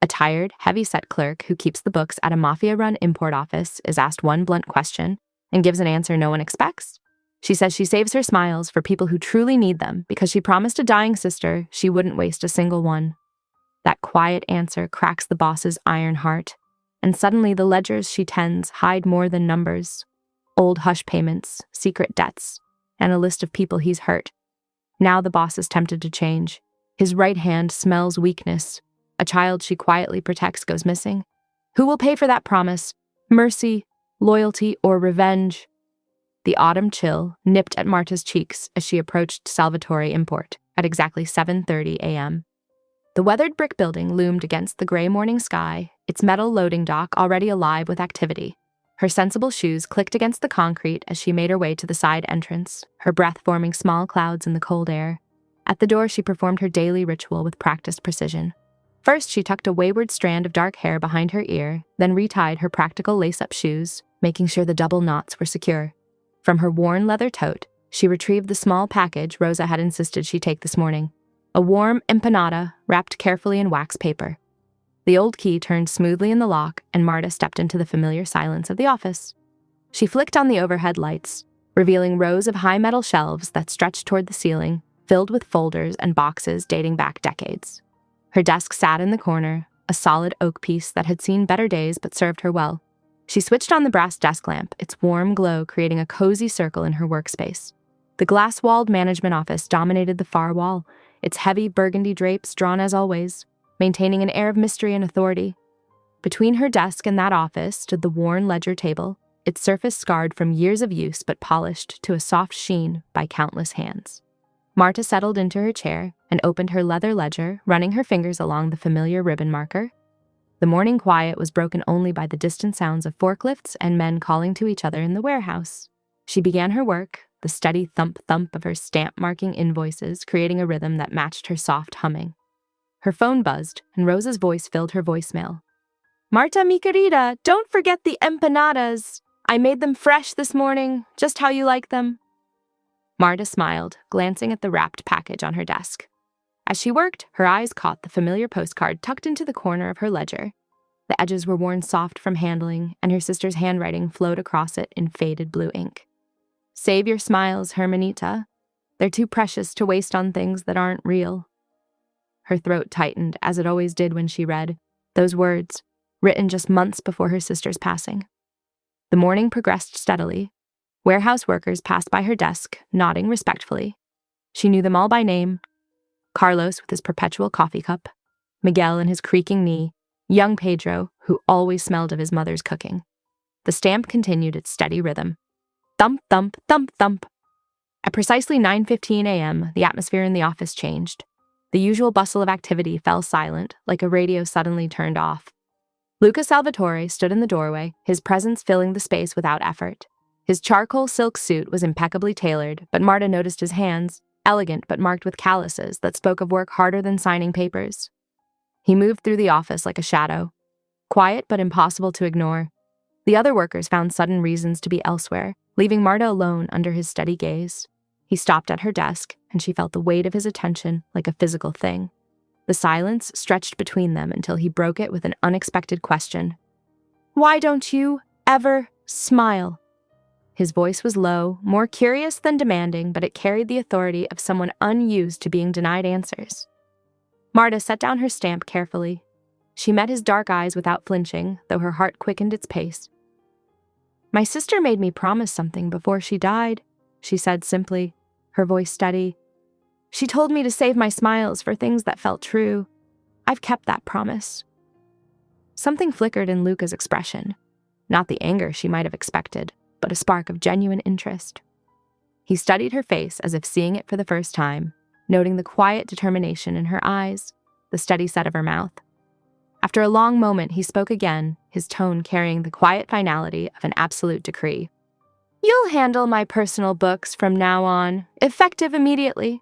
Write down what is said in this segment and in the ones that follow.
A tired, heavy-set clerk who keeps the books at a Mafia-run import office is asked one blunt question and gives an answer no one expects. She says she saves her smiles for people who truly need them because she promised a dying sister she wouldn't waste a single one. That quiet answer cracks the boss's iron heart, and suddenly the ledgers she tends hide more than numbers. Old hush payments, secret debts, and a list of people he's hurt. Now the boss is tempted to change. His right hand smells weakness. A child she quietly protects goes missing. Who will pay for that promise? Mercy, loyalty, or revenge? The autumn chill nipped at Marta's cheeks as she approached Salvatore Import at exactly 7:30 a.m. The weathered brick building loomed against the gray morning sky, its metal loading dock already alive with activity. Her sensible shoes clicked against the concrete as she made her way to the side entrance, her breath forming small clouds in the cold air. At the door, she performed her daily ritual with practiced precision. First, she tucked a wayward strand of dark hair behind her ear, then retied her practical lace-up shoes, making sure the double knots were secure. From her worn leather tote, she retrieved the small package Rosa had insisted she take this morning. A warm empanada wrapped carefully in wax paper. The old key turned smoothly in the lock, and Marta stepped into the familiar silence of the office. She flicked on the overhead lights, revealing rows of high metal shelves that stretched toward the ceiling, filled with folders and boxes dating back decades. Her desk sat in the corner, a solid oak piece that had seen better days but served her well. She switched on the brass desk lamp, its warm glow creating a cozy circle in her workspace. The glass-walled management office dominated the far wall, its heavy burgundy drapes drawn as always, maintaining an air of mystery and authority. Between her desk and that office stood the worn ledger table, its surface scarred from years of use but polished to a soft sheen by countless hands. Marta settled into her chair and opened her leather ledger, running her fingers along the familiar ribbon marker. The morning quiet was broken only by the distant sounds of forklifts and men calling to each other in the warehouse. She began her work, the steady thump-thump of her stamp-marking invoices creating a rhythm that matched her soft humming. Her phone buzzed, and Rosa's voice filled her voicemail. "Marta, mi querida, don't forget the empanadas. I made them fresh this morning, just how you like them." Marta smiled, glancing at the wrapped package on her desk. As she worked, her eyes caught the familiar postcard tucked into the corner of her ledger. The edges were worn soft from handling, and her sister's handwriting flowed across it in faded blue ink. "Save your smiles, Hermanita. They're too precious to waste on things that aren't real." Her throat tightened, as it always did when she read those words, written just months before her sister's passing. The morning progressed steadily. Warehouse workers passed by her desk, nodding respectfully. She knew them all by name: Carlos with his perpetual coffee cup, Miguel and his creaking knee, young Pedro, who always smelled of his mother's cooking. The stamp continued its steady rhythm. Thump, thump, thump, thump. At precisely 9:15 a.m., the atmosphere in the office changed. The usual bustle of activity fell silent, like a radio suddenly turned off. Luca Salvatore stood in the doorway, his presence filling the space without effort. His charcoal silk suit was impeccably tailored, but Marta noticed his hands, elegant but marked with calluses that spoke of work harder than signing papers. He moved through the office like a shadow, quiet but impossible to ignore. The other workers found sudden reasons to be elsewhere, leaving Marta alone under his steady gaze. He stopped at her desk, and she felt the weight of his attention like a physical thing. The silence stretched between them until he broke it with an unexpected question. "Why don't you ever smile?" His voice was low, more curious than demanding, but it carried the authority of someone unused to being denied answers. Marta set down her stamp carefully. She met his dark eyes without flinching, though her heart quickened its pace. "My sister made me promise something before she died," she said simply, her voice steady. "She told me to save my smiles for things that felt true. I've kept that promise." Something flickered in Luca's expression. Not the anger she might have expected, but a spark of genuine interest. He studied her face as if seeing it for the first time, noting the quiet determination in her eyes, the steady set of her mouth. After a long moment, he spoke again, his tone carrying the quiet finality of an absolute decree. "You'll handle my personal books from now on, effective immediately."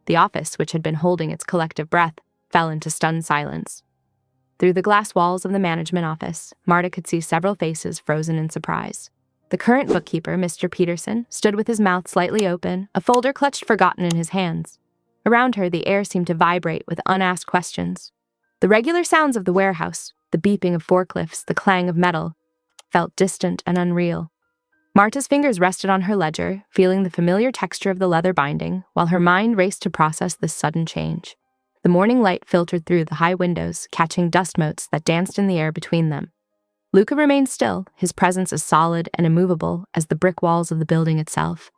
The office, which had been holding its collective breath, fell into stunned silence. Through the glass walls of the management office, Marta could see several faces frozen in surprise. The current bookkeeper, Mr. Peterson, stood with his mouth slightly open, a folder clutched forgotten in his hands. Around her, the air seemed to vibrate with unasked questions. The regular sounds of the warehouse, the beeping of forklifts, the clang of metal, felt distant and unreal. Marta's fingers rested on her ledger, feeling the familiar texture of the leather binding, while her mind raced to process this sudden change. The morning light filtered through the high windows, catching dust motes that danced in the air between them. Luca remained still, his presence as solid and immovable as the brick walls of the building itself.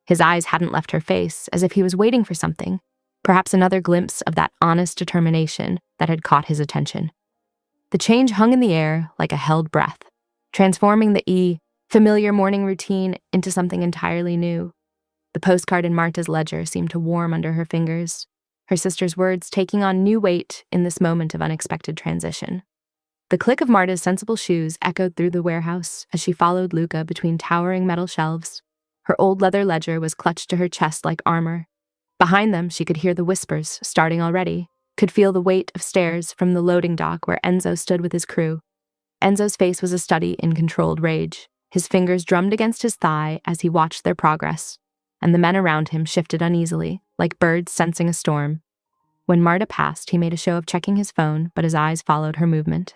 His eyes hadn't left her face, as if he was waiting for something, perhaps another glimpse of that honest determination that had caught his attention. The change hung in the air like a held breath, transforming the familiar morning routine into something entirely new. The postcard in Marta's ledger seemed to warm under her fingers, her sister's words taking on new weight in this moment of unexpected transition. The click of Marta's sensible shoes echoed through the warehouse as she followed Luca between towering metal shelves. Her old leather ledger was clutched to her chest like armor. Behind them, she could hear the whispers starting already, could feel the weight of stairs from the loading dock where Enzo stood with his crew. Enzo's face was a study in controlled rage. His fingers drummed against his thigh as he watched their progress, and the men around him shifted uneasily, like birds sensing a storm. When Marta passed, he made a show of checking his phone, but his eyes followed her movement.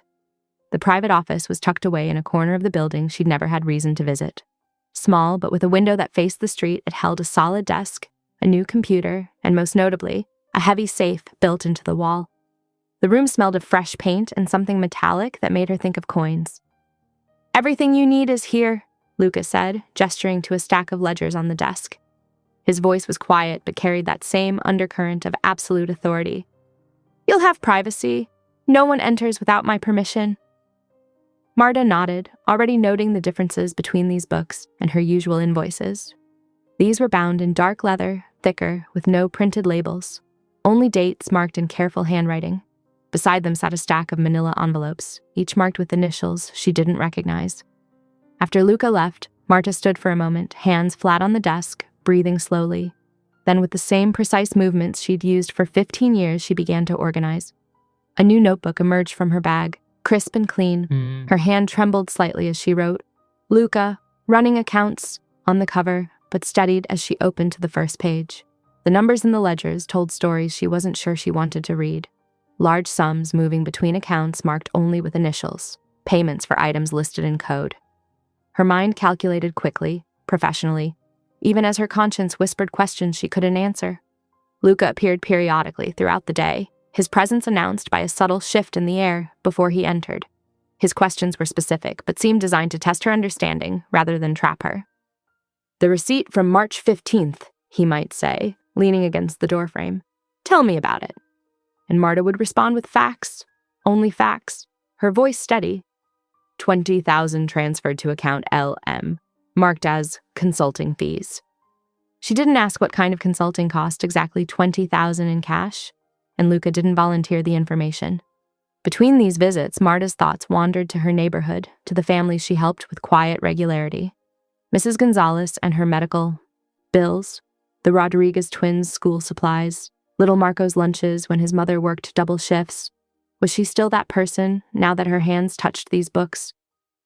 The private office was tucked away in a corner of the building she'd never had reason to visit. Small, but with a window that faced the street, it held a solid desk, a new computer, and most notably, a heavy safe built into the wall. The room smelled of fresh paint and something metallic that made her think of coins. "Everything you need is here," Lucas said, gesturing to a stack of ledgers on the desk. His voice was quiet but carried that same undercurrent of absolute authority. "You'll have privacy. No one enters without my permission." Marta nodded, already noting the differences between these books and her usual invoices. These were bound in dark leather, thicker, with no printed labels, only dates marked in careful handwriting. Beside them sat a stack of manila envelopes, each marked with initials she didn't recognize. After Luca left, Marta stood for a moment, hands flat on the desk, breathing slowly. Then with the same precise movements she'd used for 15 years, she began to organize. A new notebook emerged from her bag, crisp and clean. Her hand trembled slightly as she wrote, "Luca, running accounts," on the cover, but steadied as she opened to the first page. The numbers in the ledgers told stories she wasn't sure she wanted to read. Large sums moving between accounts marked only with initials, payments for items listed in code. Her mind calculated quickly, professionally, even as her conscience whispered questions she couldn't answer. Luca appeared periodically throughout the day, his presence announced by a subtle shift in the air before he entered. His questions were specific, but seemed designed to test her understanding rather than trap her. "The receipt from March 15th, he might say, leaning against the doorframe. "Tell me about it." And Marta would respond with facts, only facts, her voice steady. 20,000 transferred to account LM, marked as consulting fees. She didn't ask what kind of consulting cost exactly 20,000 in cash, and Luca didn't volunteer the information. Between these visits, Marta's thoughts wandered to her neighborhood, to the families she helped with quiet regularity. Mrs. Gonzalez and her medical bills, the Rodriguez twins' school supplies, little Marco's lunches when his mother worked double shifts. Was she still that person, now that her hands touched these books?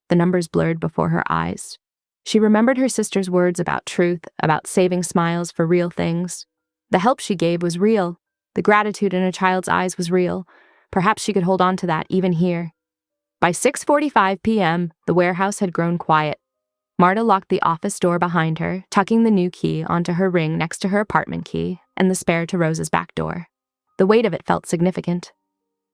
The numbers blurred before her eyes. She remembered her sister's words about truth, about saving smiles for real things. The help she gave was real. The gratitude in a child's eyes was real. Perhaps she could hold on to that even here. By 6:45 p.m., the warehouse had grown quiet. Marta locked the office door behind her, tucking the new key onto her ring next to her apartment key and the spare to Rosa's back door. The weight of it felt significant.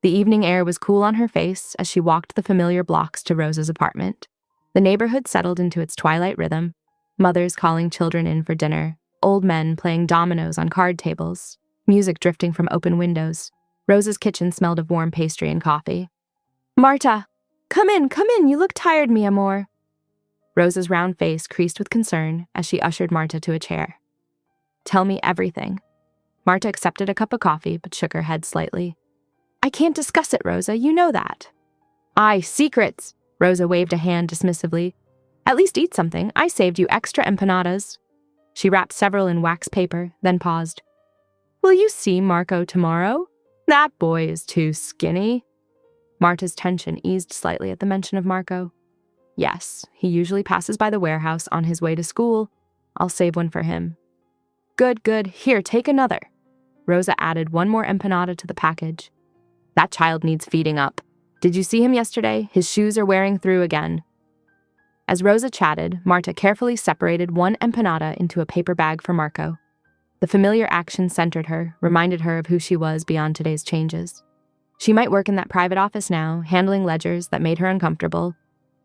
The evening air was cool on her face as she walked the familiar blocks to Rosa's apartment. The neighborhood settled into its twilight rhythm, mothers calling children in for dinner, old men playing dominoes on card tables, music drifting from open windows. Rosa's kitchen smelled of warm pastry and coffee. "Marta, come in, you look tired, mi amor." Rosa's round face creased with concern as she ushered Marta to a chair. "Tell me everything." Marta accepted a cup of coffee but shook her head slightly. "I can't discuss it, Rosa, you know that." "Aye, secrets." Rosa waved a hand dismissively. "At least eat something. I saved you extra empanadas." She wrapped several in wax paper, then paused. "Will you see Marco tomorrow? That boy is too skinny." Marta's tension eased slightly at the mention of Marco. "Yes, he usually passes by the warehouse on his way to school. I'll save one for him." Good. Here, take another." Rosa added one more empanada to the package. That child needs feeding up. Did you see him yesterday? His shoes are wearing through again." As Rosa chatted, Marta carefully separated one empanada into a paper bag for Marco. The familiar action centered her, reminded her of who she was beyond today's changes. She might work in that private office now, handling ledgers that made her uncomfortable,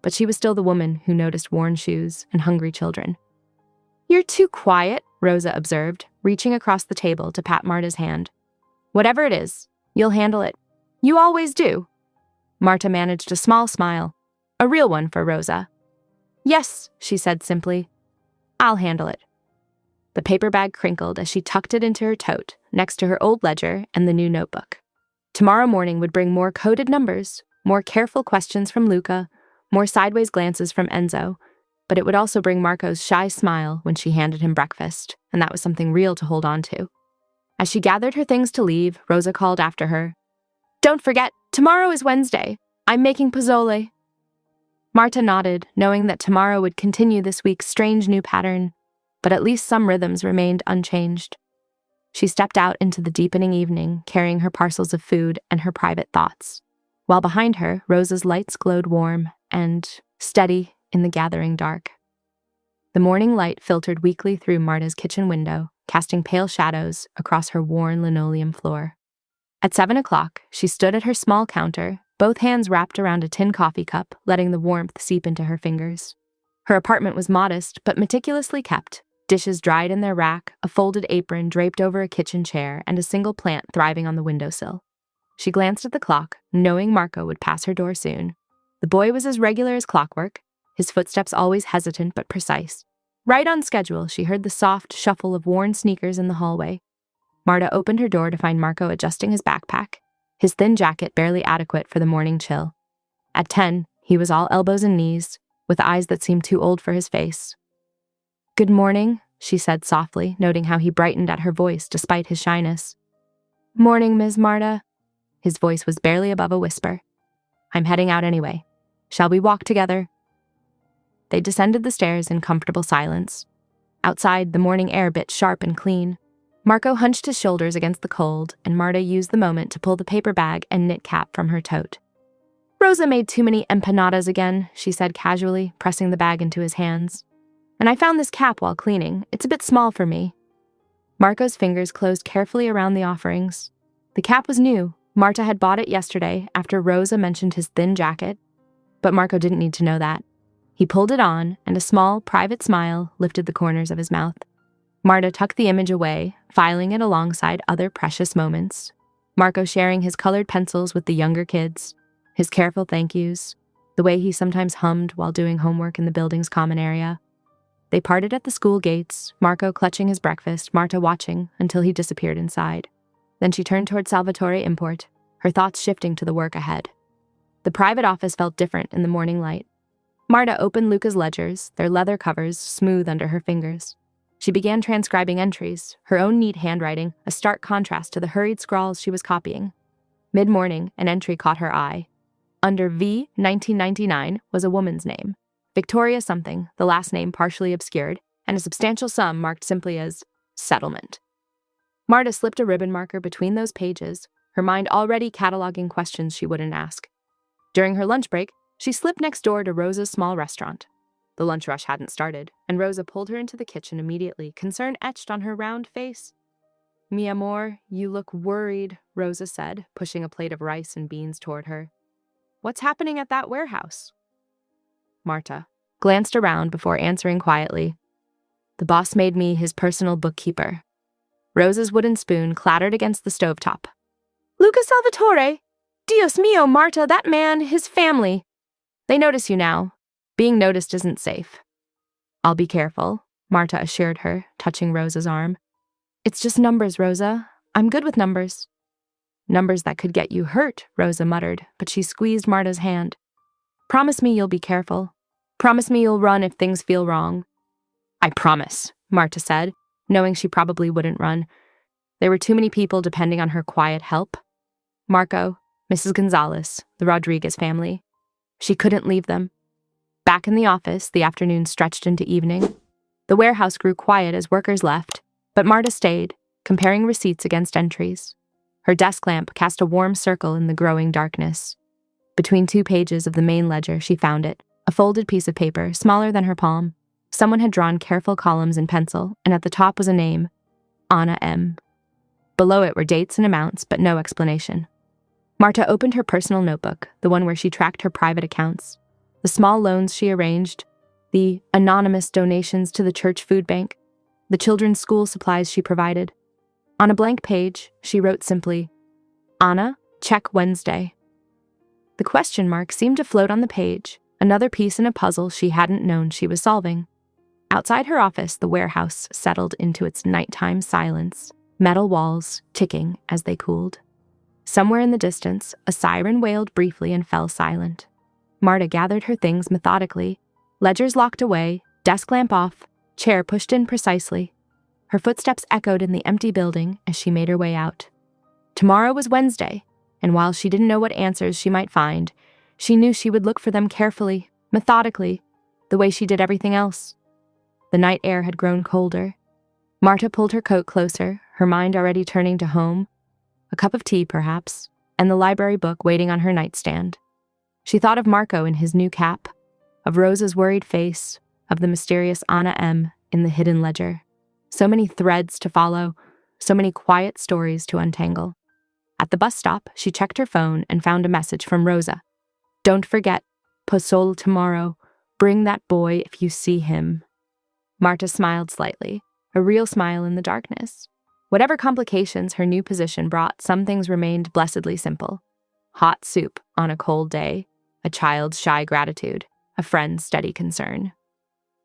but she was still the woman who noticed worn shoes and hungry children. "You're too quiet," Rosa observed, reaching across the table to pat Marta's hand. "Whatever it is, you'll handle it. You always do." Marta managed a small smile, a real one for Rosa. "Yes," she said simply. "I'll handle it." The paper bag crinkled as she tucked it into her tote, next to her old ledger and the new notebook. Tomorrow morning would bring more coded numbers, more careful questions from Luca, more sideways glances from Enzo, but it would also bring Marco's shy smile when she handed him breakfast, and that was something real to hold on to. As she gathered her things to leave, Rosa called after her, "Don't forget, tomorrow is Wednesday. I'm making pozole." Marta nodded, knowing that tomorrow would continue this week's strange new pattern, but at least some rhythms remained unchanged. She stepped out into the deepening evening, carrying her parcels of food and her private thoughts, while behind her, Rosa's lights glowed warm and steady in the gathering dark. The morning light filtered weakly through Marta's kitchen window, casting pale shadows across her worn linoleum floor. At 7 o'clock, she stood at her small counter, both hands wrapped around a tin coffee cup, letting the warmth seep into her fingers. Her apartment was modest but meticulously kept, dishes dried in their rack, a folded apron draped over a kitchen chair, and a single plant thriving on the windowsill. She glanced at the clock, knowing Marco would pass her door soon. The boy was as regular as clockwork, his footsteps always hesitant but precise. Right on schedule, she heard the soft shuffle of worn sneakers in the hallway. Marta opened her door to find Marco adjusting his backpack, his thin jacket barely adequate for the morning chill. At 10, he was all elbows and knees, with eyes that seemed too old for his face. "Good morning," she said softly, noting how he brightened at her voice despite his shyness. "Morning, Ms. Marta." His voice was barely above a whisper. "I'm heading out anyway. Shall we walk together?" They descended the stairs in comfortable silence. Outside, the morning air bit sharp and clean. Marco hunched his shoulders against the cold, and Marta used the moment to pull the paper bag and knit cap from her tote. "Rosa made too many empanadas again," she said casually, pressing the bag into his hands. "And I found this cap while cleaning. It's a bit small for me." Marco's fingers closed carefully around the offerings. The cap was new. Marta had bought it yesterday after Rosa mentioned his thin jacket, but Marco didn't need to know that. He pulled it on, and a small, private smile lifted the corners of his mouth. Marta tucked the image away, filing it alongside other precious moments. Marco sharing his colored pencils with the younger kids, his careful thank yous, the way he sometimes hummed while doing homework in the building's common area. They parted at the school gates, Marco clutching his breakfast, Marta watching until he disappeared inside. Then she turned toward Salvatore Import, her thoughts shifting to the work ahead. The private office felt different in the morning light. Marta opened Luca's ledgers, their leather covers smooth under her fingers. She began transcribing entries, her own neat handwriting, a stark contrast to the hurried scrawls she was copying. Mid-morning, an entry caught her eye. Under V 1999 was a woman's name, Victoria something, the last name partially obscured, and a substantial sum marked simply as settlement. Marta slipped a ribbon marker between those pages, her mind already cataloging questions she wouldn't ask. During her lunch break, she slipped next door to Rosa's small restaurant. The lunch rush hadn't started, and Rosa pulled her into the kitchen immediately, concern etched on her round face. "Mi amor, you look worried," Rosa said, pushing a plate of rice and beans toward her. "What's happening at that warehouse?" Marta glanced around before answering quietly. "The boss made me his personal bookkeeper." Rosa's wooden spoon clattered against the stovetop. "Luca Salvatore! Dios mio, Marta, that man, his family. They notice you now. Being noticed isn't safe." "I'll be careful," Marta assured her, touching Rosa's arm. "It's just numbers, Rosa. I'm good with numbers." "Numbers that could get you hurt," Rosa muttered, but she squeezed Marta's hand. "Promise me you'll be careful. Promise me you'll run if things feel wrong." "I promise," Marta said, knowing she probably wouldn't run. There were too many people depending on her quiet help. Marco, Mrs. Gonzalez, the Rodriguez family. She couldn't leave them. Back in the office, the afternoon stretched into evening. The warehouse grew quiet as workers left, but Marta stayed, comparing receipts against entries. Her desk lamp cast a warm circle in the growing darkness. Between 2 pages of the main ledger, she found it, a folded piece of paper, smaller than her palm. Someone had drawn careful columns in pencil, and at the top was a name, Anna M. Below it were dates and amounts, but no explanation. Marta opened her personal notebook, the one where she tracked her private accounts, the small loans she arranged, the anonymous donations to the church food bank, the children's school supplies she provided. On a blank page, she wrote simply, Anna, check Wednesday. The question mark seemed to float on the page, another piece in a puzzle she hadn't known she was solving. Outside her office, the warehouse settled into its nighttime silence, metal walls ticking as they cooled. Somewhere in the distance, a siren wailed briefly and fell silent. Marta gathered her things methodically, ledgers locked away, desk lamp off, chair pushed in precisely. Her footsteps echoed in the empty building as she made her way out. Tomorrow was Wednesday, and while she didn't know what answers she might find, she knew she would look for them carefully, methodically, the way she did everything else. The night air had grown colder. Marta pulled her coat closer, her mind already turning to home, a cup of tea perhaps, and the library book waiting on her nightstand. She thought of Marco in his new cap, of Rosa's worried face, of the mysterious Anna M. in the hidden ledger. So many threads to follow, so many quiet stories to untangle. At the bus stop, she checked her phone and found a message from Rosa. Don't forget, Pozole tomorrow. Bring that boy if you see him. Marta smiled slightly, a real smile in the darkness. Whatever complications her new position brought, some things remained blessedly simple. Hot soup on a cold day, a child's shy gratitude, a friend's steady concern.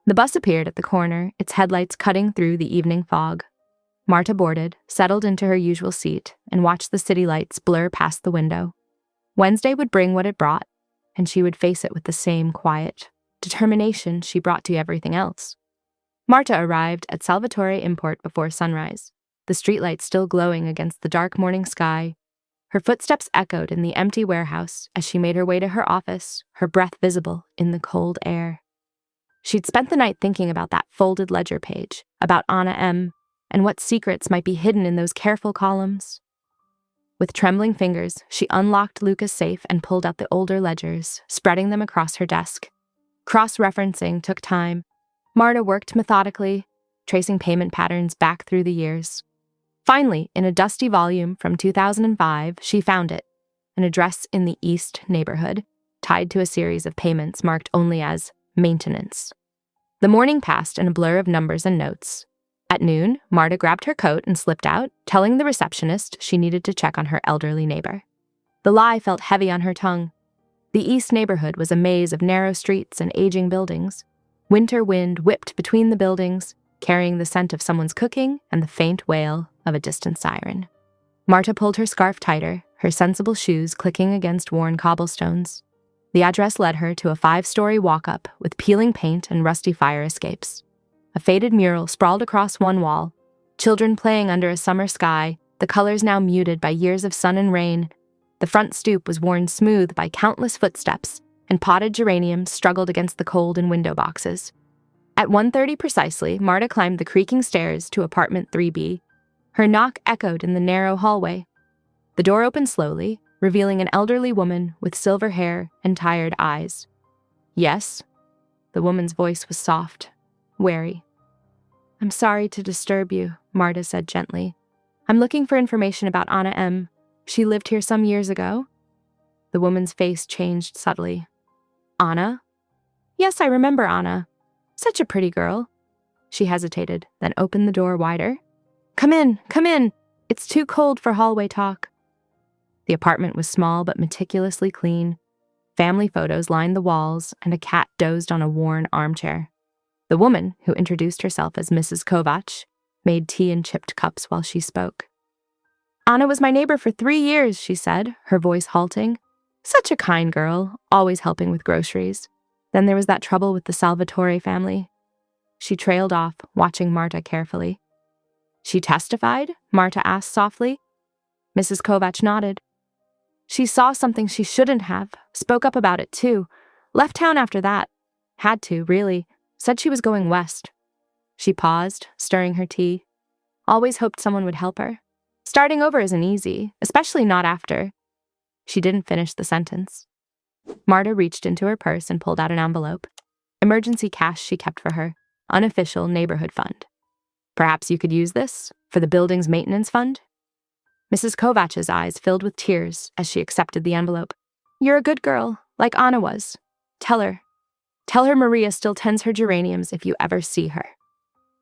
The bus appeared at the corner, its headlights cutting through the evening fog. Marta boarded, settled into her usual seat, and watched the city lights blur past the window. Wednesday would bring what it brought, and she would face it with the same quiet determination she brought to everything else. Marta arrived at Salvatore Import before sunrise, the streetlights still glowing against the dark morning sky. Her footsteps echoed in the empty warehouse as she made her way to her office, her breath visible in the cold air. She'd spent the night thinking about that folded ledger page, about Anna M., and what secrets might be hidden in those careful columns. With trembling fingers, she unlocked Luca's safe and pulled out the older ledgers, spreading them across her desk. Cross-referencing took time. Marta worked methodically, tracing payment patterns back through the years. Finally, in a dusty volume from 2005, she found it, an address in the East neighborhood, tied to a series of payments marked only as maintenance. The morning passed in a blur of numbers and notes. At noon, Marta grabbed her coat and slipped out, telling the receptionist she needed to check on her elderly neighbor. The lie felt heavy on her tongue. The East neighborhood was a maze of narrow streets and aging buildings. Winter wind whipped between the buildings, carrying the scent of someone's cooking and the faint wail of a distant siren. Marta pulled her scarf tighter, her sensible shoes clicking against worn cobblestones. The address led her to a 5-story walk-up with peeling paint and rusty fire escapes. A faded mural sprawled across one wall, children playing under a summer sky, the colors now muted by years of sun and rain. The front stoop was worn smooth by countless footsteps, and potted geraniums struggled against the cold in window boxes. At 1:30 precisely, Marta climbed the creaking stairs to apartment 3B. Her knock echoed in the narrow hallway. The door opened slowly, revealing an elderly woman with silver hair and tired eyes. Yes? The woman's voice was soft, wary. I'm sorry to disturb you, Marta said gently. I'm looking for information about Anna M. She lived here some years ago. The woman's face changed subtly. Anna? Yes, I remember Anna. Such a pretty girl. She hesitated, then opened the door wider. Come in, come in. It's too cold for hallway talk. The apartment was small but meticulously clean. Family photos lined the walls, and a cat dozed on a worn armchair. The woman, who introduced herself as Mrs. Kovac, made tea in chipped cups while she spoke. Anna was my neighbor for 3 years, she said, her voice halting. Such a kind girl, always helping with groceries. Then there was that trouble with the Salvatore family. She trailed off, watching Marta carefully. She testified? Marta asked softly. Mrs. Kovac nodded. She saw something she shouldn't have, spoke up about it too. Left town after that. Had to, really. Said she was going west. She paused, stirring her tea. Always hoped someone would help her. Starting over isn't easy, especially not after. She didn't finish the sentence. Marta reached into her purse and pulled out an envelope. Emergency cash she kept for her, unofficial neighborhood fund. Perhaps you could use this for the building's maintenance fund? Mrs. Kovach's eyes filled with tears as she accepted the envelope. You're a good girl, like Anna was. Tell her Maria still tends her geraniums if you ever see her.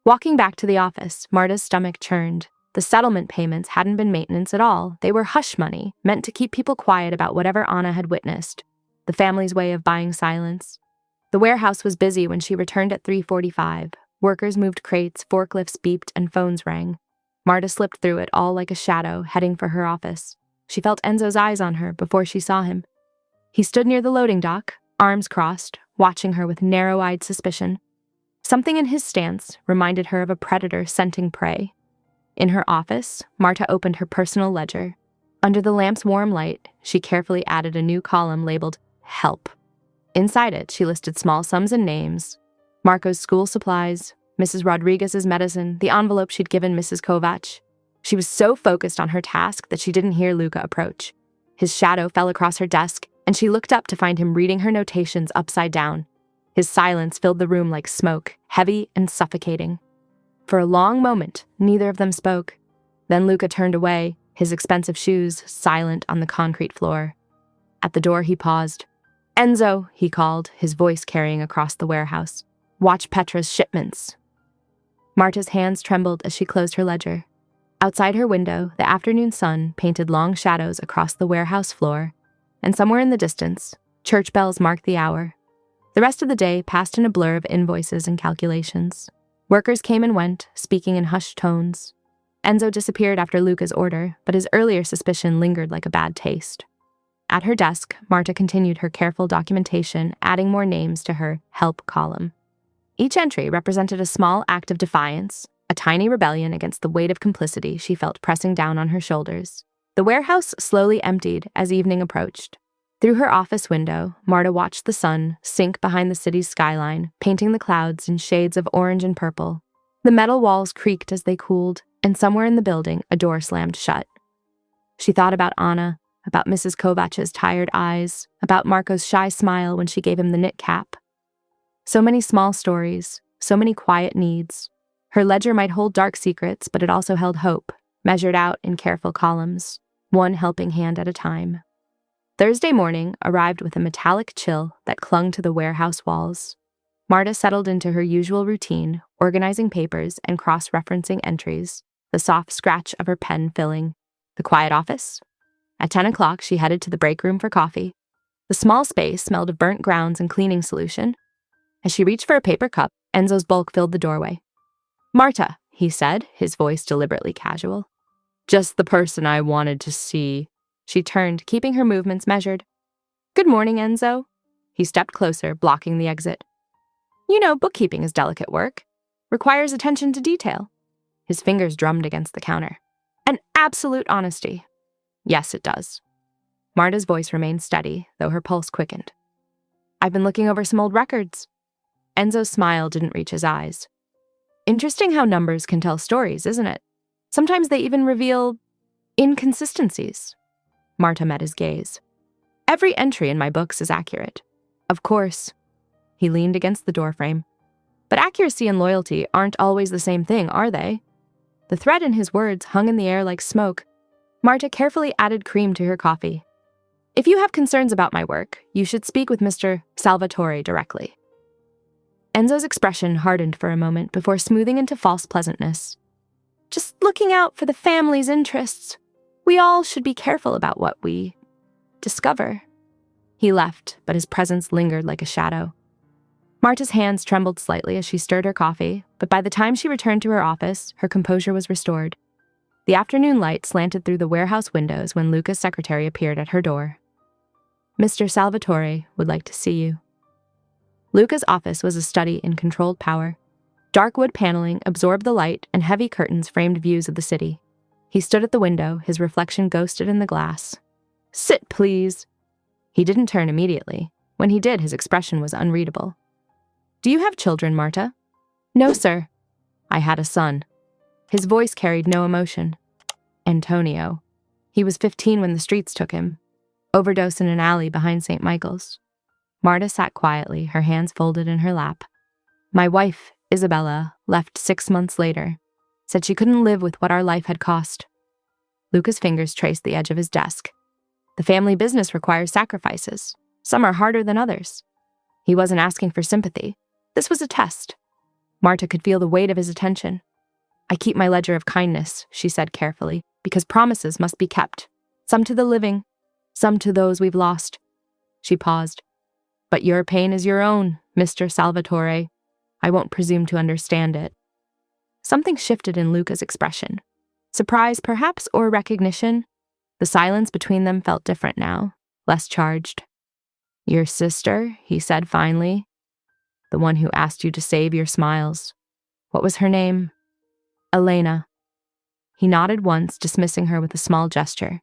Walking back to the office, Marta's stomach churned. The settlement payments hadn't been maintenance at all. They were hush money, meant to keep people quiet about whatever Anna had witnessed. The family's way of buying silence. The warehouse was busy when she returned at 3:45. Workers moved crates, forklifts beeped, and phones rang. Marta slipped through it all like a shadow, heading for her office. She felt Enzo's eyes on her before she saw him. He stood near the loading dock, arms crossed, watching her with narrow-eyed suspicion. Something in his stance reminded her of a predator scenting prey. In her office, Marta opened her personal ledger. Under the lamp's warm light, she carefully added a new column labeled Help. Inside it, she listed small sums and names: Marco's school supplies, Mrs. Rodriguez's medicine, the envelope she'd given Mrs. Kovach. She was so focused on her task that she didn't hear Luca approach. His shadow fell across her desk, and she looked up to find him reading her notations upside down. His silence filled the room like smoke, heavy and suffocating. For a long moment, neither of them spoke. Then Luca turned away, his expensive shoes silent on the concrete floor. At the door, he paused. Enzo, he called, his voice carrying across the warehouse. Watch Petra's shipments. Marta's hands trembled as she closed her ledger. Outside her window, the afternoon sun painted long shadows across the warehouse floor, and somewhere in the distance, church bells marked the hour. The rest of the day passed in a blur of invoices and calculations. Workers came and went, speaking in hushed tones. Enzo disappeared after Luca's order, but his earlier suspicion lingered like a bad taste. At her desk, Marta continued her careful documentation, adding more names to her help column. Each entry represented a small act of defiance, a tiny rebellion against the weight of complicity she felt pressing down on her shoulders. The warehouse slowly emptied as evening approached. Through her office window, Marta watched the sun sink behind the city's skyline, painting the clouds in shades of orange and purple. The metal walls creaked as they cooled, and somewhere in the building, a door slammed shut. She thought about Anna, about Mrs. Kovach's tired eyes, about Marco's shy smile when she gave him the knit cap. So many small stories, so many quiet needs. Her ledger might hold dark secrets, but it also held hope, measured out in careful columns, one helping hand at a time. Thursday morning arrived with a metallic chill that clung to the warehouse walls. Marta settled into her usual routine, organizing papers and cross-referencing entries, the soft scratch of her pen filling the quiet office. At 10 o'clock, she headed to the break room for coffee. The small space smelled of burnt grounds and cleaning solution. As she reached for a paper cup, Enzo's bulk filled the doorway. Marta, he said, his voice deliberately casual. Just the person I wanted to see. She turned, keeping her movements measured. Good morning, Enzo. He stepped closer, blocking the exit. You know, bookkeeping is delicate work. Requires attention to detail. His fingers drummed against the counter. And absolute honesty. Yes, it does. Marta's voice remained steady, though her pulse quickened. I've been looking over some old records. Enzo's smile didn't reach his eyes. Interesting how numbers can tell stories, isn't it? Sometimes they even reveal inconsistencies. Marta met his gaze. Every entry in my books is accurate. Of course. He leaned against the doorframe. But accuracy and loyalty aren't always the same thing, are they? The threat in his words hung in the air like smoke. Marta carefully added cream to her coffee. If you have concerns about my work, you should speak with Mr. Salvatore directly. Enzo's expression hardened for a moment before smoothing into false pleasantness. Just looking out for the family's interests. We all should be careful about what we discover. He left, but his presence lingered like a shadow. Marta's hands trembled slightly as she stirred her coffee, but by the time she returned to her office, her composure was restored. The afternoon light slanted through the warehouse windows when Luca's secretary appeared at her door. Mr. Salvatore would like to see you. Luca's office was a study in controlled power. Dark wood paneling absorbed the light, and heavy curtains framed views of the city. He stood at the window, his reflection ghosted in the glass. Sit, please. He didn't turn immediately. When he did, his expression was unreadable. Do you have children, Marta? No, sir. I had a son. His voice carried no emotion. Antonio. He was 15 when the streets took him. Overdosed in an alley behind St. Michael's. Marta sat quietly, her hands folded in her lap. My wife, Isabella, left 6 months later. Said she couldn't live with what our life had cost. Luca's fingers traced the edge of his desk. The family business requires sacrifices. Some are harder than others. He wasn't asking for sympathy. This was a test. Marta could feel the weight of his attention. I keep my ledger of kindness, she said carefully, because promises must be kept. Some to the living, some to those we've lost. She paused. But your pain is your own, Mr. Salvatore. I won't presume to understand it. Something shifted in Luca's expression. Surprise, perhaps, or recognition. The silence between them felt different now, less charged. Your sister, he said finally. The one who asked you to save your smiles. What was her name? Elena. He nodded once, dismissing her with a small gesture.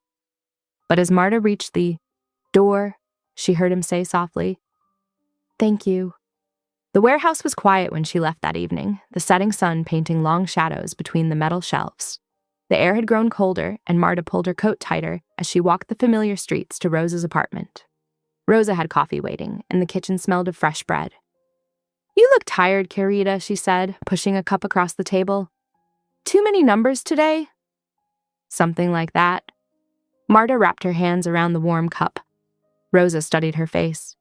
But as Marta reached the door, she heard him say softly, Thank you. The warehouse was quiet when she left that evening, the setting sun painting long shadows between the metal shelves. The air had grown colder, and Marta pulled her coat tighter as she walked the familiar streets to Rosa's apartment. Rosa had coffee waiting, and the kitchen smelled of fresh bread. You look tired, querida, she said, pushing a cup across the table. Too many numbers today? Something like that. Marta wrapped her hands around the warm cup. Rosa studied her face.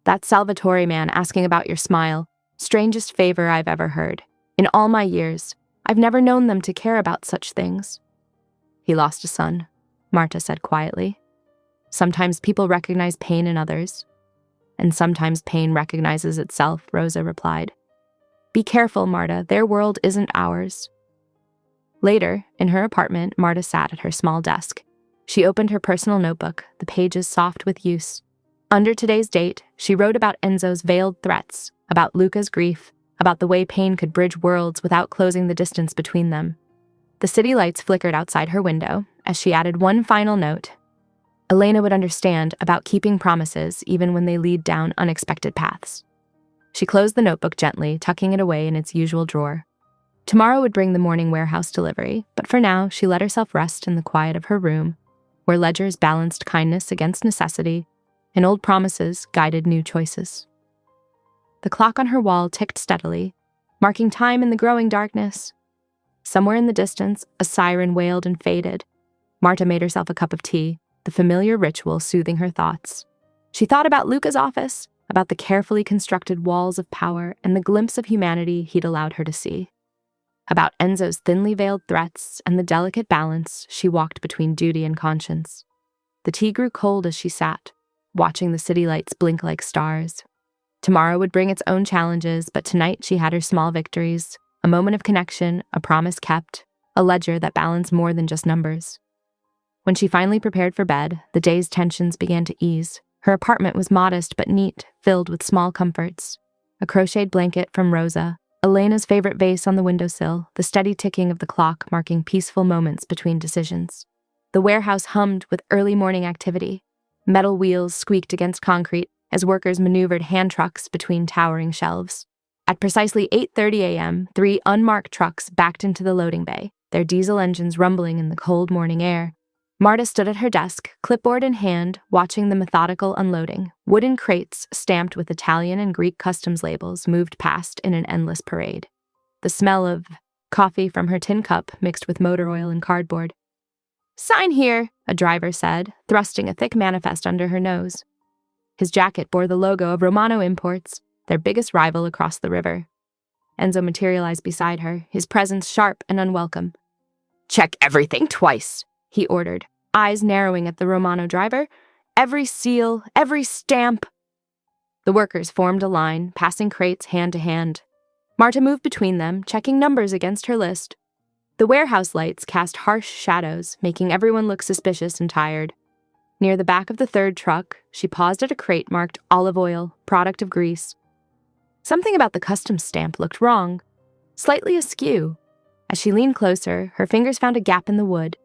That Salvatore man asking about your smile, strangest favor I've ever heard. In all my years, I've never known them to care about such things. He lost a son, Marta said quietly. Sometimes people recognize pain in others, and sometimes pain recognizes itself, Rosa replied. Be careful, Marta, their world isn't ours. Later, in her apartment, Marta sat at her small desk. She opened her personal notebook, the pages soft with use. Under today's date, she wrote about Enzo's veiled threats, about Luca's grief, about the way pain could bridge worlds without closing the distance between them. The city lights flickered outside her window as she added one final note. Elena would understand about keeping promises even when they lead down unexpected paths. She closed the notebook gently, tucking it away in its usual drawer. Tomorrow would bring the morning warehouse delivery, but for now she let herself rest in the quiet of her room, where ledgers balanced kindness against necessity, and old promises guided new choices. The clock on her wall ticked steadily, marking time in the growing darkness. Somewhere in the distance, a siren wailed and faded. Marta made herself a cup of tea, the familiar ritual soothing her thoughts. She thought about Luca's office, about the carefully constructed walls of power and the glimpse of humanity he'd allowed her to see. About Enzo's thinly veiled threats and the delicate balance she walked between duty and conscience. The tea grew cold as she sat, watching the city lights blink like stars. Tomorrow would bring its own challenges, but tonight she had her small victories, a moment of connection, a promise kept, a ledger that balanced more than just numbers. When she finally prepared for bed, the day's tensions began to ease. Her apartment was modest but neat, filled with small comforts. A crocheted blanket from Rosa, Elena's favorite vase on the windowsill, the steady ticking of the clock marking peaceful moments between decisions. The warehouse hummed with early morning activity. Metal wheels squeaked against concrete as workers maneuvered hand trucks between towering shelves. At precisely 8:30 a.m., 3 unmarked trucks backed into the loading bay, their diesel engines rumbling in the cold morning air. Marta stood at her desk, clipboard in hand, watching the methodical unloading. Wooden crates stamped with Italian and Greek customs labels moved past in an endless parade. The smell of coffee from her tin cup mixed with motor oil and cardboard. Sign here, a driver said, thrusting a thick manifest under her nose. His jacket bore the logo of Romano Imports, their biggest rival across the river. Enzo materialized beside her, his presence sharp and unwelcome. Check everything twice, he ordered, eyes narrowing at the Romano driver. Every seal, every stamp. The workers formed a line, passing crates hand to hand. Marta moved between them, checking numbers against her list. The warehouse lights cast harsh shadows, making everyone look suspicious and tired. Near the back of the third truck, she paused at a crate marked olive oil, product of Greece. Something about the customs stamp looked wrong, slightly askew. As she leaned closer, her fingers found a gap in the wood.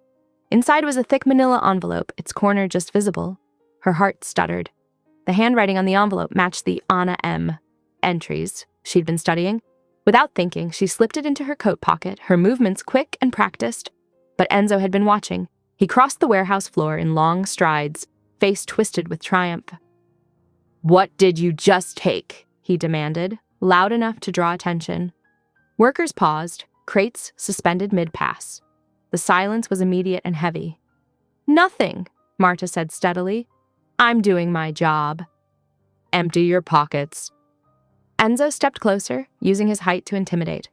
Inside was a thick manila envelope, its corner just visible. Her heart stuttered. The handwriting on the envelope matched the Anna M. entries she'd been studying. Without thinking, she slipped it into her coat pocket, her movements quick and practiced. But Enzo had been watching. He crossed the warehouse floor in long strides, face twisted with triumph. "What did you just take?" he demanded, loud enough to draw attention. Workers paused, crates suspended mid-pass. The silence was immediate and heavy. "Nothing," Marta said steadily. "I'm doing my job." "Empty your pockets." Enzo stepped closer, using his height to intimidate.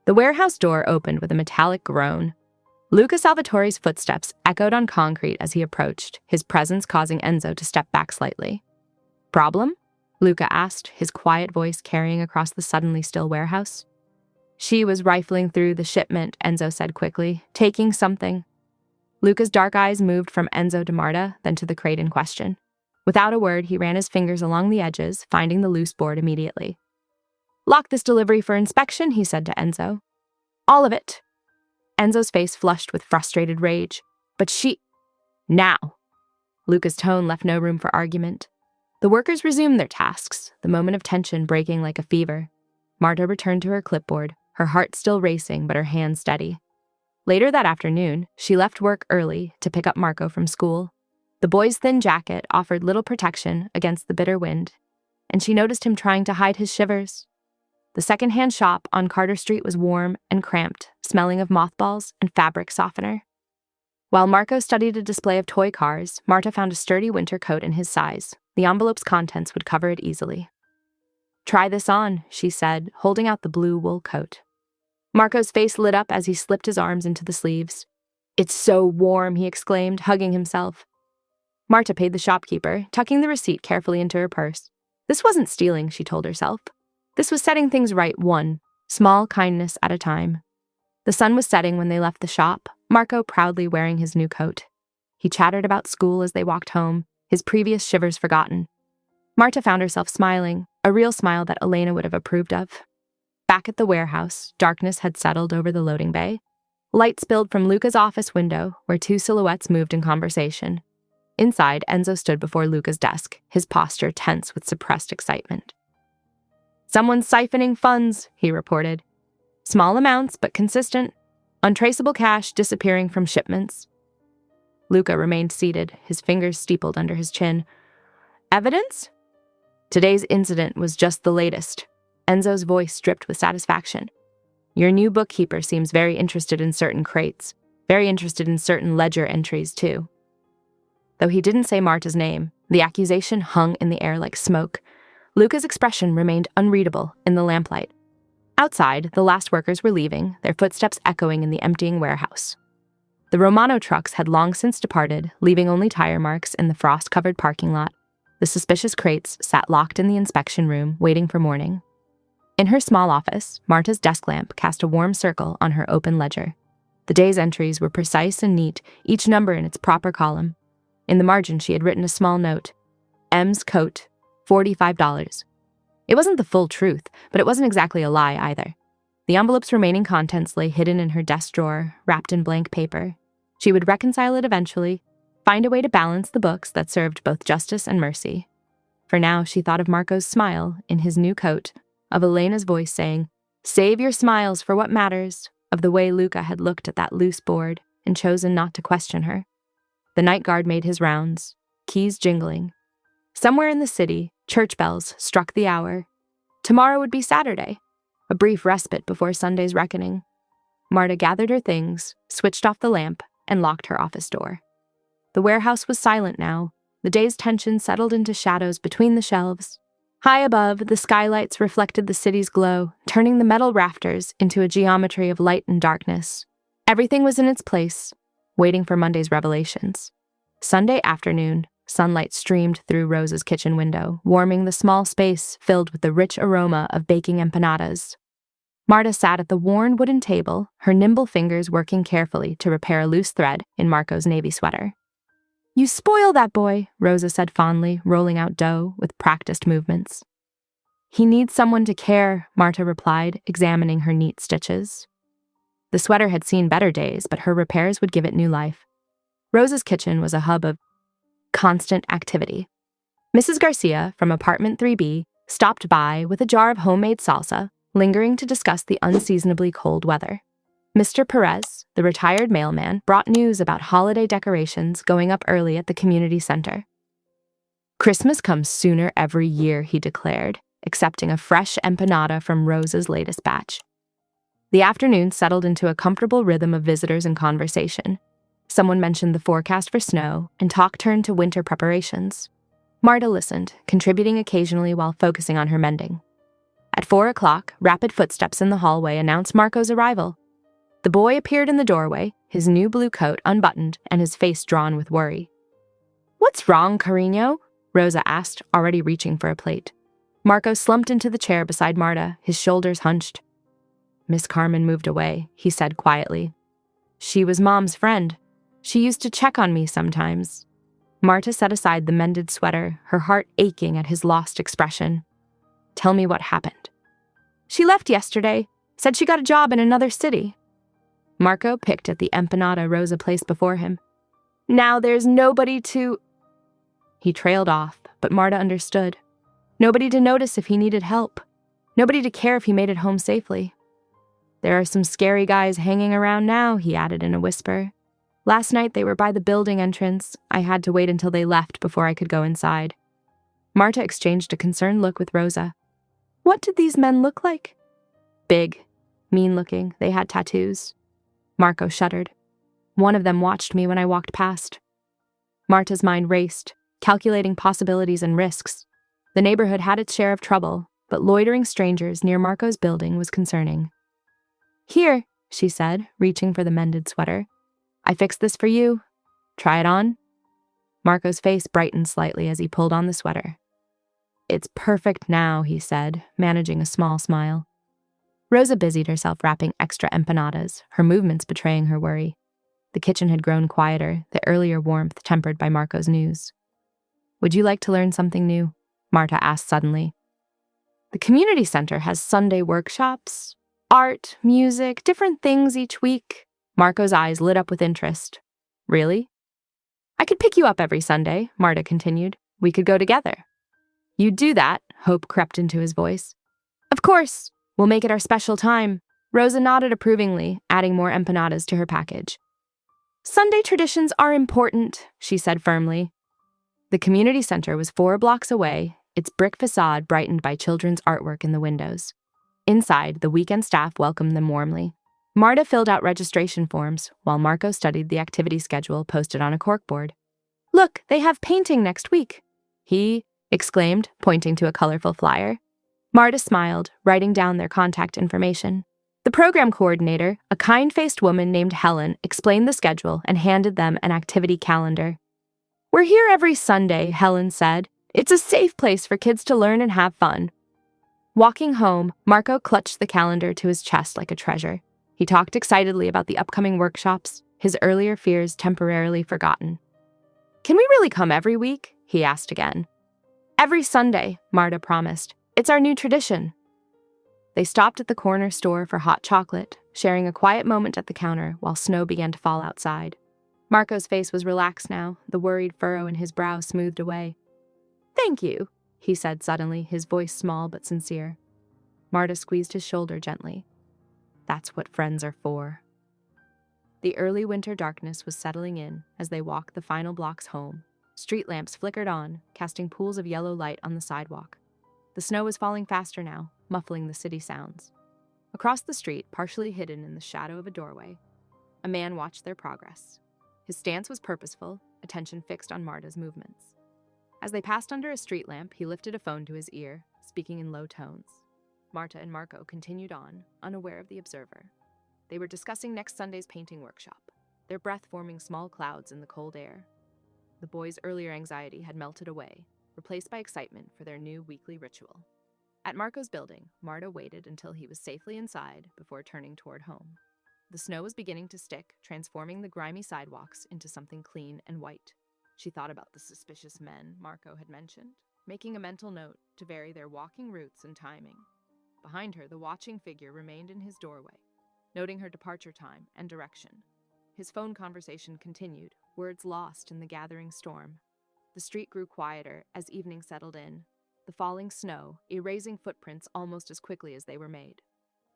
The warehouse door opened with a metallic groan. Luca Salvatore's footsteps echoed on concrete as he approached, his presence causing Enzo to step back slightly. "Problem?" Luca asked, his quiet voice carrying across the suddenly still warehouse. "She was rifling through the shipment," Enzo said quickly, "taking something." Luca's dark eyes moved from Enzo to Marta, then to the crate in question. Without a word, he ran his fingers along the edges, finding the loose board immediately. "Lock this delivery for inspection," he said to Enzo. "All of it." Enzo's face flushed with frustrated rage. "But she—" "Now." Luca's tone left no room for argument. The workers resumed their tasks, the moment of tension breaking like a fever. Marta returned to her clipboard, her heart still racing but her hands steady. Later that afternoon, she left work early to pick up Marco from school. The boy's thin jacket offered little protection against the bitter wind, and she noticed him trying to hide his shivers. The second-hand shop on Carter Street was warm and cramped, smelling of mothballs and fabric softener. While Marco studied a display of toy cars, Marta found a sturdy winter coat in his size. The envelope's contents would cover it easily. "Try this on," she said, holding out the blue wool coat. Marco's face lit up as he slipped his arms into the sleeves. "It's so warm," he exclaimed, hugging himself. Marta paid the shopkeeper, tucking the receipt carefully into her purse. This wasn't stealing, she told herself. This was setting things right one small kindness at a time. The sun was setting when they left the shop, Marco proudly wearing his new coat. He chattered about school as they walked home, his previous shivers forgotten. Marta found herself smiling, a real smile that Elena would have approved of. Back at the warehouse, darkness had settled over the loading bay. Light spilled from Luca's office window, where two silhouettes moved in conversation. Inside, Enzo stood before Luca's desk, his posture tense with suppressed excitement. "Someone's siphoning funds," he reported. "Small amounts, but consistent. Untraceable cash disappearing from shipments." Luca remained seated, his fingers steepled under his chin. "Evidence?" "Today's incident was just the latest." Enzo's voice dripped with satisfaction. "Your new bookkeeper seems very interested in certain crates, very interested in certain ledger entries, too." Though he didn't say Marta's name, the accusation hung in the air like smoke. Luca's expression remained unreadable in the lamplight. Outside, the last workers were leaving, their footsteps echoing in the emptying warehouse. The Romano trucks had long since departed, leaving only tire marks in the frost-covered parking lot. The suspicious crates sat locked in the inspection room, waiting for morning. In her small office, Marta's desk lamp cast a warm circle on her open ledger. The day's entries were precise and neat, each number in its proper column. In the margin, she had written a small note. "M's coat, $45. It wasn't the full truth, but it wasn't exactly a lie either. The envelope's remaining contents lay hidden in her desk drawer, wrapped in blank paper. She would reconcile it eventually, find a way to balance the books that served both justice and mercy. For now, she thought of Marco's smile in his new coat, of Elena's voice saying, "Save your smiles for what matters," of the way Luca had looked at that loose board and chosen not to question her. The night guard made his rounds, keys jingling. Somewhere in the city, church bells struck the hour. Tomorrow would be Saturday, a brief respite before Sunday's reckoning. Marta gathered her things, switched off the lamp, and locked her office door. The warehouse was silent now. The day's tension settled into shadows between the shelves. High above, the skylights reflected the city's glow, turning the metal rafters into a geometry of light and darkness. Everything was in its place, waiting for Monday's revelations. Sunday afternoon, sunlight streamed through Rosa's kitchen window, warming the small space filled with the rich aroma of baking empanadas. Marta sat at the worn wooden table, her nimble fingers working carefully to repair a loose thread in Marco's navy sweater. "You spoil that boy," Rosa said fondly, rolling out dough with practiced movements. "He needs someone to care," Marta replied, examining her neat stitches. The sweater had seen better days, but her repairs would give it new life. Rosa's kitchen was a hub of constant activity. Mrs. Garcia, from apartment 3B, stopped by with a jar of homemade salsa, lingering to discuss the unseasonably cold weather. Mr. Perez, the retired mailman, brought news about holiday decorations going up early at the community center. Christmas comes sooner every year, he declared, accepting a fresh empanada from Rosa's latest batch. The afternoon settled into a comfortable rhythm of visitors and conversation. Someone mentioned the forecast for snow, and talk turned to winter preparations. Marta listened, contributing occasionally while focusing on her mending. At 4 o'clock, rapid footsteps in the hallway announced Marco's arrival. The boy appeared in the doorway, his new blue coat unbuttoned and his face drawn with worry. "What's wrong, Carino?" Rosa asked, already reaching for a plate. Marco slumped into the chair beside Marta, his shoulders hunched. "Miss Carmen moved away," he said quietly. "She was Mom's friend. She used to check on me sometimes." Marta set aside the mended sweater, her heart aching at his lost expression. "Tell me what happened." "She left yesterday, said she got a job in another city." Marco picked at the empanada Rosa placed before him. "Now there's nobody to—" He trailed off, but Marta understood. Nobody to notice if he needed help. Nobody to care if he made it home safely. "There are some scary guys hanging around now," he added in a whisper. "Last night they were by the building entrance. I had to wait until they left before I could go inside." Marta exchanged a concerned look with Rosa. "What did these men look like?" "Big, mean-looking. They had tattoos." Marco shuddered. "One of them watched me when I walked past." Marta's mind raced, calculating possibilities and risks. The neighborhood had its share of trouble, but loitering strangers near Marco's building was concerning. "Here," she said, reaching for the mended sweater. "I fixed this for you. Try it on." Marco's face brightened slightly as he pulled on the sweater. "It's perfect now," he said, managing a small smile. Rosa busied herself wrapping extra empanadas, her movements betraying her worry. The kitchen had grown quieter, the earlier warmth tempered by Marco's news. "Would you like to learn something new?" Marta asked suddenly. "The community center has Sunday workshops, art, music, different things each week." Marco's eyes lit up with interest. "Really?" "I could pick you up every Sunday," Marta continued. "We could go together." "You'd do that?" Hope crept into his voice. "Of course. We'll make it our special time." Rosa nodded approvingly, adding more empanadas to her package. "Sunday traditions are important," she said firmly. The community center was 4 blocks away, its brick facade brightened by children's artwork in the windows. Inside, the weekend staff welcomed them warmly. Marta filled out registration forms, while Marco studied the activity schedule posted on a corkboard. "Look, they have painting next week," he exclaimed, pointing to a colorful flyer. Marta smiled, writing down their contact information. The program coordinator, a kind-faced woman named Helen, explained the schedule and handed them an activity calendar. "We're here every Sunday," Helen said. "It's a safe place for kids to learn and have fun." Walking home, Marco clutched the calendar to his chest like a treasure. He talked excitedly about the upcoming workshops, his earlier fears temporarily forgotten. "Can we really come every week?" he asked again. "Every Sunday," Marta promised. "It's our new tradition." They stopped at the corner store for hot chocolate, sharing a quiet moment at the counter while snow began to fall outside. Marco's face was relaxed now, the worried furrow in his brow smoothed away. "Thank you," he said suddenly, his voice small but sincere. Marta squeezed his shoulder gently. "That's what friends are for." The early winter darkness was settling in as they walked the final blocks home. Street lamps flickered on, casting pools of yellow light on the sidewalk. The snow was falling faster now, muffling the city sounds. Across the street, partially hidden in the shadow of a doorway, a man watched their progress. His stance was purposeful, attention fixed on Marta's movements. As they passed under a street lamp, he lifted a phone to his ear, speaking in low tones. Marta and Marco continued on, unaware of the observer. They were discussing next Sunday's painting workshop, their breath forming small clouds in the cold air. The boys' earlier anxiety had melted away, replaced by excitement for their new weekly ritual. At Marco's building, Marta waited until he was safely inside before turning toward home. The snow was beginning to stick, transforming the grimy sidewalks into something clean and white. She thought about the suspicious men Marco had mentioned, making a mental note to vary their walking routes and timing. Behind her, the watching figure remained in his doorway, noting her departure time and direction. His phone conversation continued, words lost in the gathering storm. The street grew quieter as evening settled in, the falling snow erasing footprints almost as quickly as they were made.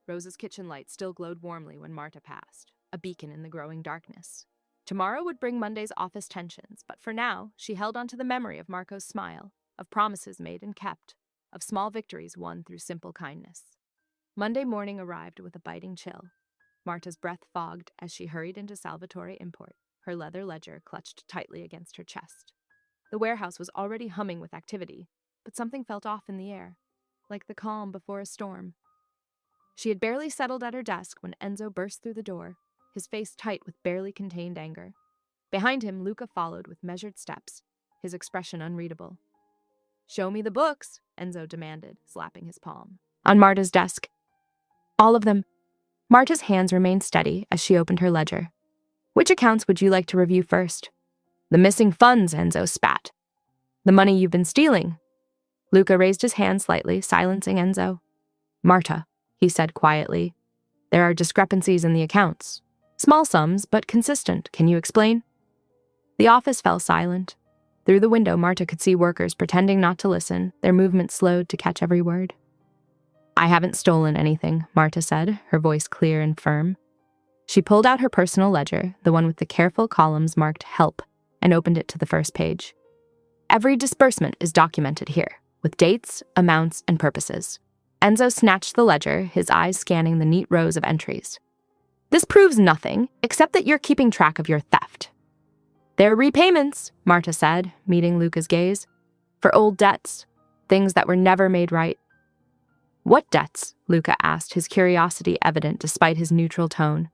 Rose's kitchen light still glowed warmly when Marta passed, a beacon in the growing darkness. Tomorrow would bring Monday's office tensions, but for now, she held on to the memory of Marco's smile, of promises made and kept, of small victories won through simple kindness. Monday morning arrived with a biting chill. Marta's breath fogged as she hurried into Salvatore Import, her leather ledger clutched tightly against her chest. The warehouse was already humming with activity, but something felt off in the air, like the calm before a storm. She had barely settled at her desk when Enzo burst through the door, his face tight with barely contained anger. Behind him, Luca followed with measured steps, his expression unreadable. "Show me the books," Enzo demanded, slapping his palm. On Marta's desk. "All of them." Marta's hands remained steady as she opened her ledger. "Which accounts would you like to review first?" "The missing funds," Enzo spat. "The money you've been stealing." Luca raised his hand slightly, silencing Enzo. "Marta," he said quietly, "there are discrepancies in the accounts. Small sums, but consistent. Can you explain?" The office fell silent. Through the window, Marta could see workers pretending not to listen, their movements slowed to catch every word. "I haven't stolen anything," Marta said, her voice clear and firm. She pulled out her personal ledger, the one with the careful columns marked Help, and opened it to the first page. "Every disbursement is documented here, with dates, amounts, and purposes." Enzo snatched the ledger, his eyes scanning the neat rows of entries. "This proves nothing, except that you're keeping track of your theft." "They're repayments," Marta said, meeting Luca's gaze. "For old debts, things that were never made right." "What debts?" Luca asked, his curiosity evident despite his neutral tone.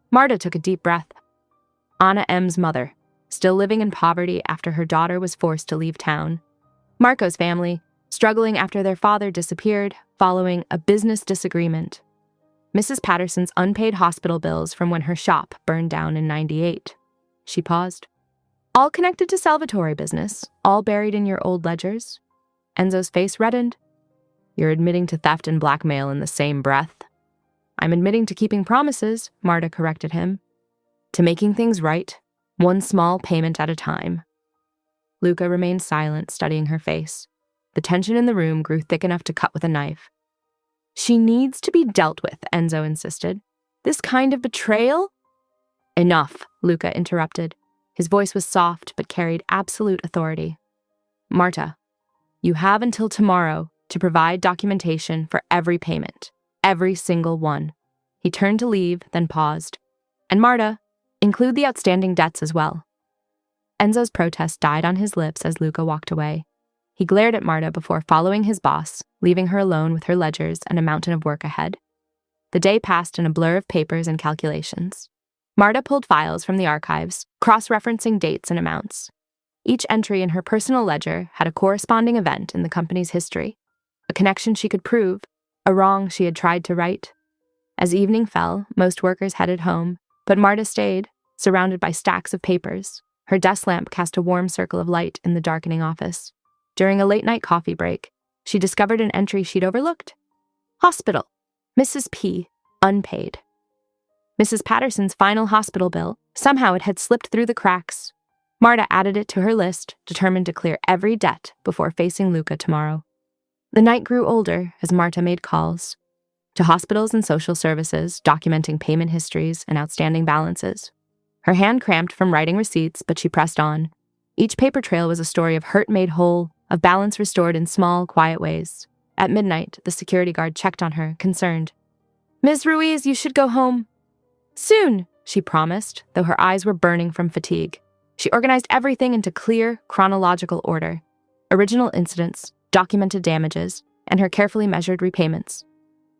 Marta took a deep breath. Anna M's mother, still living in poverty after her daughter was forced to leave town. Marco's family, struggling after their father disappeared following a business disagreement. Mrs. Patterson's unpaid hospital bills from when her shop burned down in '98. She paused. "All connected to Salvatore business, all buried in your old ledgers?" Enzo's face reddened. "You're admitting to theft and blackmail in the same breath." "I'm admitting to keeping promises," Marta corrected him. "To making things right, one small payment at a time." Luca remained silent, studying her face. The tension in the room grew thick enough to cut with a knife. "She needs to be dealt with," Enzo insisted. "This kind of betrayal?" "Enough," Luca interrupted. His voice was soft but carried absolute authority. "Marta, you have until tomorrow to provide documentation for every payment, every single one." He turned to leave, then paused. "And Marta, include the outstanding debts as well." Enzo's protest died on his lips as Luca walked away. He glared at Marta before following his boss, leaving her alone with her ledgers and a mountain of work ahead. The day passed in a blur of papers and calculations. Marta pulled files from the archives, cross-referencing dates and amounts. Each entry in her personal ledger had a corresponding event in the company's history, a connection she could prove, a wrong she had tried to right. As evening fell, most workers headed home, but Marta stayed, surrounded by stacks of papers. Her desk lamp cast a warm circle of light in the darkening office. During a late-night coffee break, she discovered an entry she'd overlooked. Hospital. Mrs. P. Unpaid. Mrs. Patterson's final hospital bill. Somehow it had slipped through the cracks. Marta added it to her list, determined to clear every debt before facing Luca tomorrow. The night grew older as Marta made calls to hospitals and social services, documenting payment histories and outstanding balances. Her hand cramped from writing receipts, but she pressed on. Each paper trail was a story of hurt made whole, of balance restored in small, quiet ways. At midnight, the security guard checked on her, concerned. "Ms. Ruiz, you should go home." "Soon," she promised, though her eyes were burning from fatigue. She organized everything into clear, chronological order. Original incidents, documented damages, and her carefully measured repayments.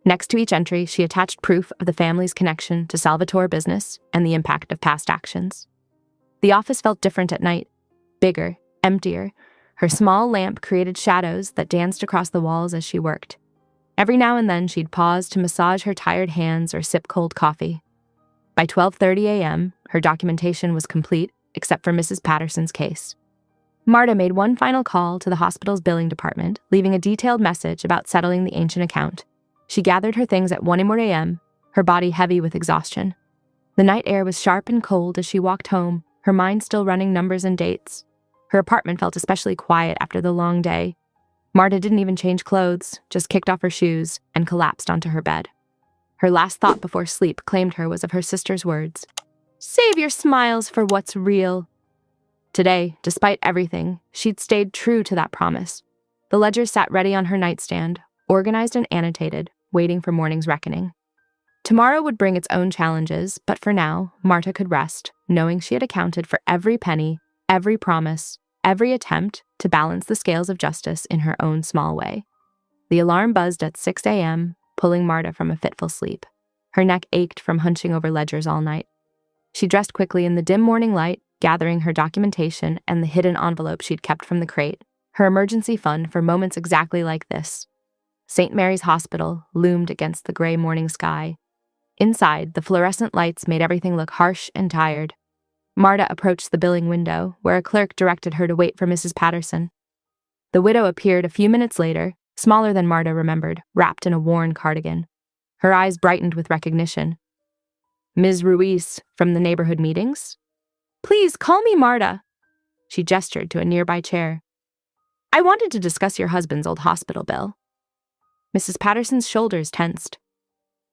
Next to each entry, she attached proof of the family's connection to Salvatore business and the impact of past actions. The office felt different at night, bigger, emptier. Her small lamp created shadows that danced across the walls as she worked. Every now and then, she'd pause to massage her tired hands or sip cold coffee. By 12:30 a.m., her documentation was complete, except for Mrs. Patterson's case. Marta made one final call to the hospital's billing department, leaving a detailed message about settling the ancient account. She gathered her things at 1 a.m., her body heavy with exhaustion. The night air was sharp and cold as she walked home, her mind still running numbers and dates. Her apartment felt especially quiet after the long day. Marta didn't even change clothes, just kicked off her shoes and collapsed onto her bed. Her last thought before sleep claimed her was of her sister's words. "Save your smiles for what's real." Today, despite everything, she'd stayed true to that promise. The ledger sat ready on her nightstand, organized and annotated, waiting for morning's reckoning. Tomorrow would bring its own challenges, but for now, Marta could rest, knowing she had accounted for every penny, every promise, every attempt to balance the scales of justice in her own small way. The alarm buzzed at 6 a.m., pulling Marta from a fitful sleep. Her neck ached from hunching over ledgers all night. She dressed quickly in the dim morning light, gathering her documentation and the hidden envelope she'd kept from the crate, her emergency fund for moments exactly like this. St. Mary's Hospital loomed against the gray morning sky. Inside, the fluorescent lights made everything look harsh and tired. Marta approached the billing window, where a clerk directed her to wait for Mrs. Patterson. The widow appeared a few minutes later, smaller than Marta remembered, wrapped in a worn cardigan. Her eyes brightened with recognition. "Ms. Ruiz, from the neighborhood meetings?" "Please, call me Marta." She gestured to a nearby chair. "I wanted to discuss your husband's old hospital bill." Mrs. Patterson's shoulders tensed.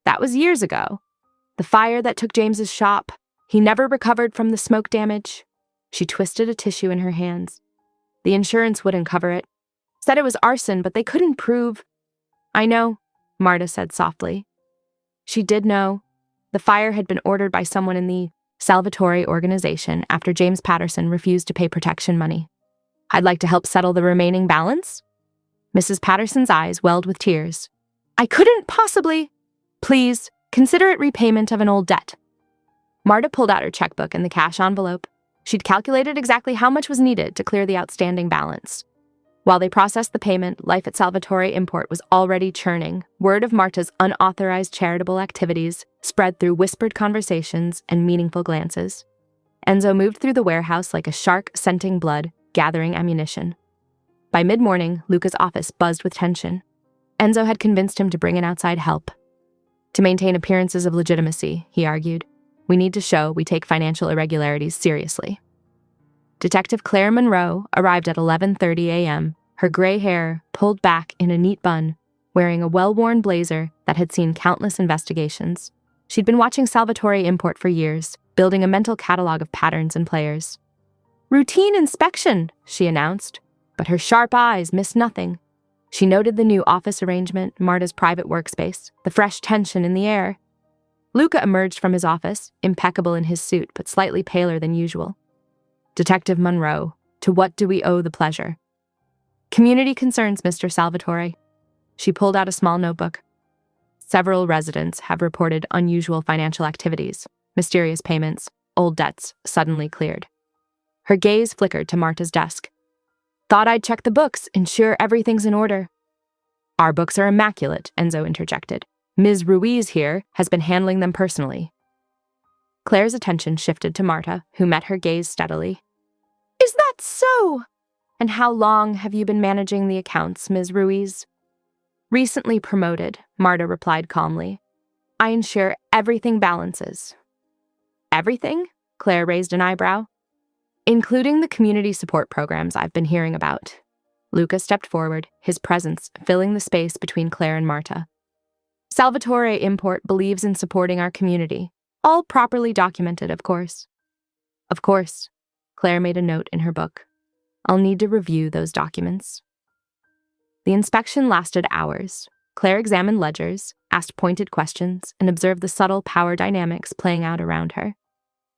"That was years ago. The fire that took James's shop. He never recovered from the smoke damage." She twisted a tissue in her hands. "The insurance wouldn't cover it. Said it was arson, but they couldn't prove." "I know," Marta said softly. She did know. The fire had been ordered by someone in the Salvatore organization after James Patterson refused to pay protection money. "I'd like to help settle the remaining balance." Mrs. Patterson's eyes welled with tears. "I couldn't possibly." "Please, consider it repayment of an old debt." Marta pulled out her checkbook and the cash envelope. She'd calculated exactly how much was needed to clear the outstanding balance. While they processed the payment, life at Salvatore Import was already churning. Word of Marta's unauthorized charitable activities spread through whispered conversations and meaningful glances. Enzo moved through the warehouse like a shark scenting blood, gathering ammunition. By mid-morning, Luca's office buzzed with tension. Enzo had convinced him to bring in outside help. "To maintain appearances of legitimacy," he argued, "we need to show we take financial irregularities seriously." Detective Claire Monroe arrived at 11:30 a.m., her gray hair pulled back in a neat bun, wearing a well-worn blazer that had seen countless investigations. She'd been watching Salvatore Import for years, building a mental catalog of patterns and players. "Routine inspection," she announced, but her sharp eyes missed nothing. She noted the new office arrangement, Marta's private workspace, the fresh tension in the air. Luca emerged from his office, impeccable in his suit but slightly paler than usual. "Detective Monroe, to what do we owe the pleasure?" "Community concerns, Mr. Salvatore." She pulled out a small notebook. "Several residents have reported unusual financial activities, mysterious payments, old debts suddenly cleared." Her gaze flickered to Marta's desk. "Thought I'd check the books, ensure everything's in order." "Our books are immaculate," Enzo interjected. "Ms. Ruiz here has been handling them personally." Claire's attention shifted to Marta, who met her gaze steadily. "Is that so? And how long have you been managing the accounts, Ms. Ruiz?" "Recently promoted," Marta replied calmly. "I ensure everything balances." "Everything?" Claire raised an eyebrow. "Including the community support programs I've been hearing about." Luca stepped forward, his presence filling the space between Claire and Marta. "Salvatore Import believes in supporting our community. All properly documented, of course." "Of course." Claire made a note in her book. "I'll need to review those documents." The inspection lasted hours. Claire examined ledgers, asked pointed questions, and observed the subtle power dynamics playing out around her.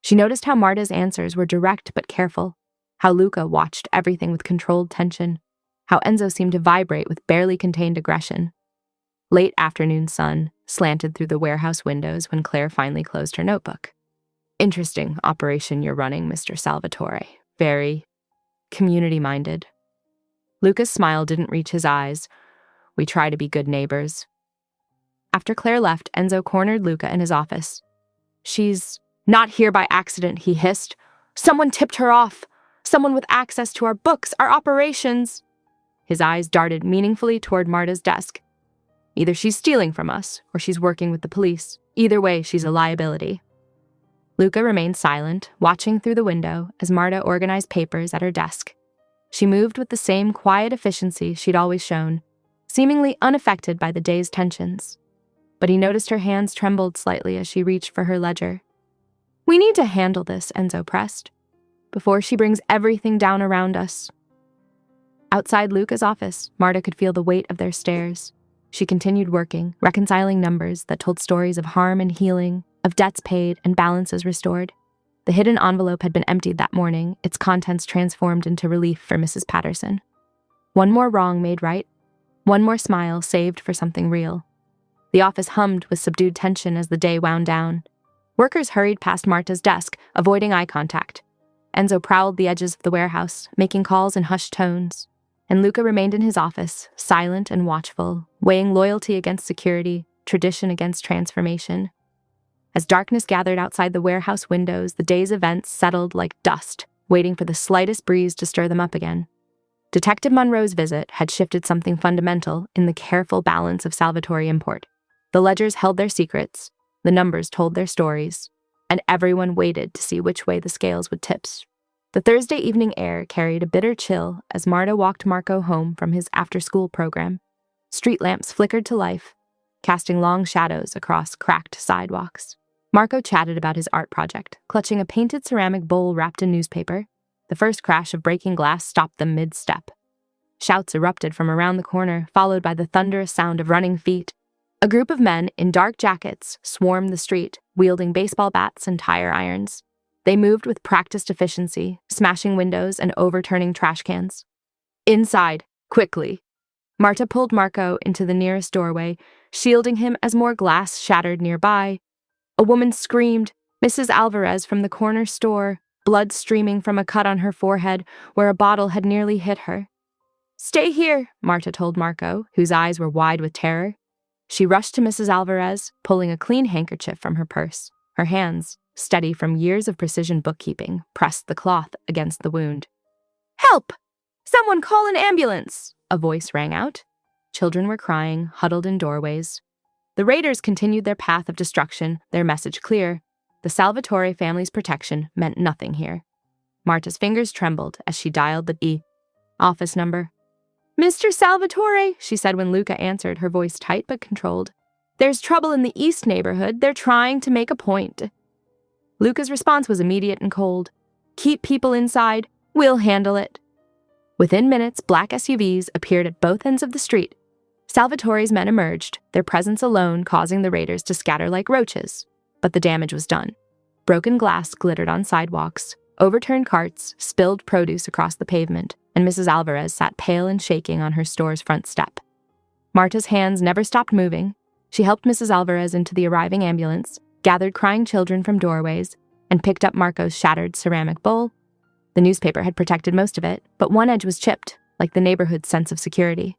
She noticed how Marta's answers were direct but careful, how Luca watched everything with controlled tension, how Enzo seemed to vibrate with barely contained aggression. Late afternoon sun slanted through the warehouse windows when Claire finally closed her notebook. "Interesting operation you're running, Mr. Salvatore. Very community-minded." Luca's smile didn't reach his eyes. "We try to be good neighbors." After Claire left, Enzo cornered Luca in his office. "She's not here by accident," he hissed. "Someone tipped her off. Someone with access to our books, our operations." His eyes darted meaningfully toward Marta's desk. "Either she's stealing from us, or she's working with the police. Either way, she's a liability." Luca remained silent, watching through the window as Marta organized papers at her desk. She moved with the same quiet efficiency she'd always shown, seemingly unaffected by the day's tensions. but he noticed her hands trembled slightly as she reached for her ledger. "We need to handle this," Enzo pressed, "before she brings everything down around us." Outside Luca's office, Marta could feel the weight of their stares. She continued working, reconciling numbers that told stories of harm and healing, of debts paid and balances restored. The hidden envelope had been emptied that morning, its contents transformed into relief for Mrs. Patterson. One more wrong made right, one more smile saved for something real. The office hummed with subdued tension as the day wound down. Workers hurried past Marta's desk, avoiding eye contact. Enzo prowled the edges of the warehouse, making calls in hushed tones. And Luca remained in his office, silent and watchful, weighing loyalty against security, tradition against transformation. As darkness gathered outside the warehouse windows, the day's events settled like dust, waiting for the slightest breeze to stir them up again. Detective Monroe's visit had shifted something fundamental in the careful balance of Salvatore import. The ledgers held their secrets, the numbers told their stories, and everyone waited to see which way the scales would tip. The Thursday evening air carried a bitter chill as Marta walked Marco home from his after-school program. Street lamps flickered to life, casting long shadows across cracked sidewalks. Marco chatted about his art project, clutching a painted ceramic bowl wrapped in newspaper. The first crash of breaking glass stopped them mid-step. Shouts erupted from around the corner, followed by the thunderous sound of running feet. A group of men in dark jackets swarmed the street, wielding baseball bats and tire irons. They moved with practiced efficiency, smashing windows and overturning trash cans. "Inside, quickly." Marta pulled Marco into the nearest doorway, shielding him as more glass shattered nearby. A woman screamed, Mrs. Alvarez from the corner store, blood streaming from a cut on her forehead where a bottle had nearly hit her. "Stay here," Marta told Marco, whose eyes were wide with terror. She rushed to Mrs. Alvarez, pulling a clean handkerchief from her purse. Her hands, steady from years of precision bookkeeping, pressed the cloth against the wound. "Help! Someone call an ambulance!" a voice rang out. Children were crying, huddled in doorways. The raiders continued their path of destruction, their message clear. The Salvatore family's protection meant nothing here. Marta's fingers trembled as she dialed the office number. "Mr. Salvatore," she said when Luca answered, her voice tight but controlled. "There's trouble in the East neighborhood. They're trying to make a point." Luca's response was immediate and cold. "Keep people inside. We'll handle it." Within minutes, black SUVs appeared at both ends of the street. Salvatore's men emerged, their presence alone causing the raiders to scatter like roaches. But the damage was done. Broken glass glittered on sidewalks, overturned carts spilled produce across the pavement, and Mrs. Alvarez sat pale and shaking on her store's front step. Marta's hands never stopped moving. She helped Mrs. Alvarez into the arriving ambulance, gathered crying children from doorways, and picked up Marco's shattered ceramic bowl. The newspaper had protected most of it, but one edge was chipped, like the neighborhood's sense of security.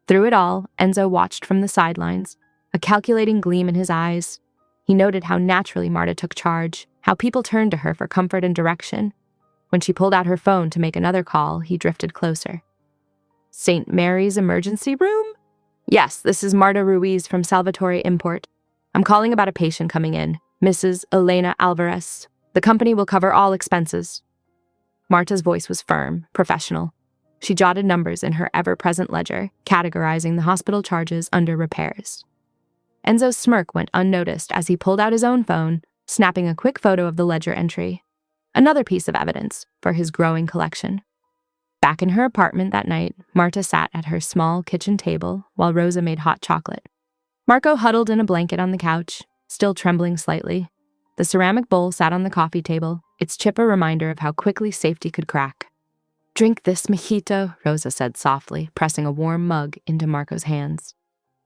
Through it all, Enzo watched from the sidelines, a calculating gleam in his eyes. He noted how naturally Marta took charge, how people turned to her for comfort and direction. When she pulled out her phone to make another call, he drifted closer. "St. Mary's Emergency Room?" "Yes, this is Marta Ruiz from Salvatore Import. I'm calling about a patient coming in, Mrs. Elena Alvarez. The company will cover all expenses." Marta's voice was firm, professional. She jotted numbers in her ever-present ledger, categorizing the hospital charges under repairs. Enzo's smirk went unnoticed as he pulled out his own phone, snapping a quick photo of the ledger entry. Another piece of evidence for his growing collection. Back in her apartment that night, Marta sat at her small kitchen table while Rosa made hot chocolate. Marco huddled in a blanket on the couch, still trembling slightly. The ceramic bowl sat on the coffee table, its chip a reminder of how quickly safety could crack. "Drink this, mijito," Rosa said softly, pressing a warm mug into Marco's hands.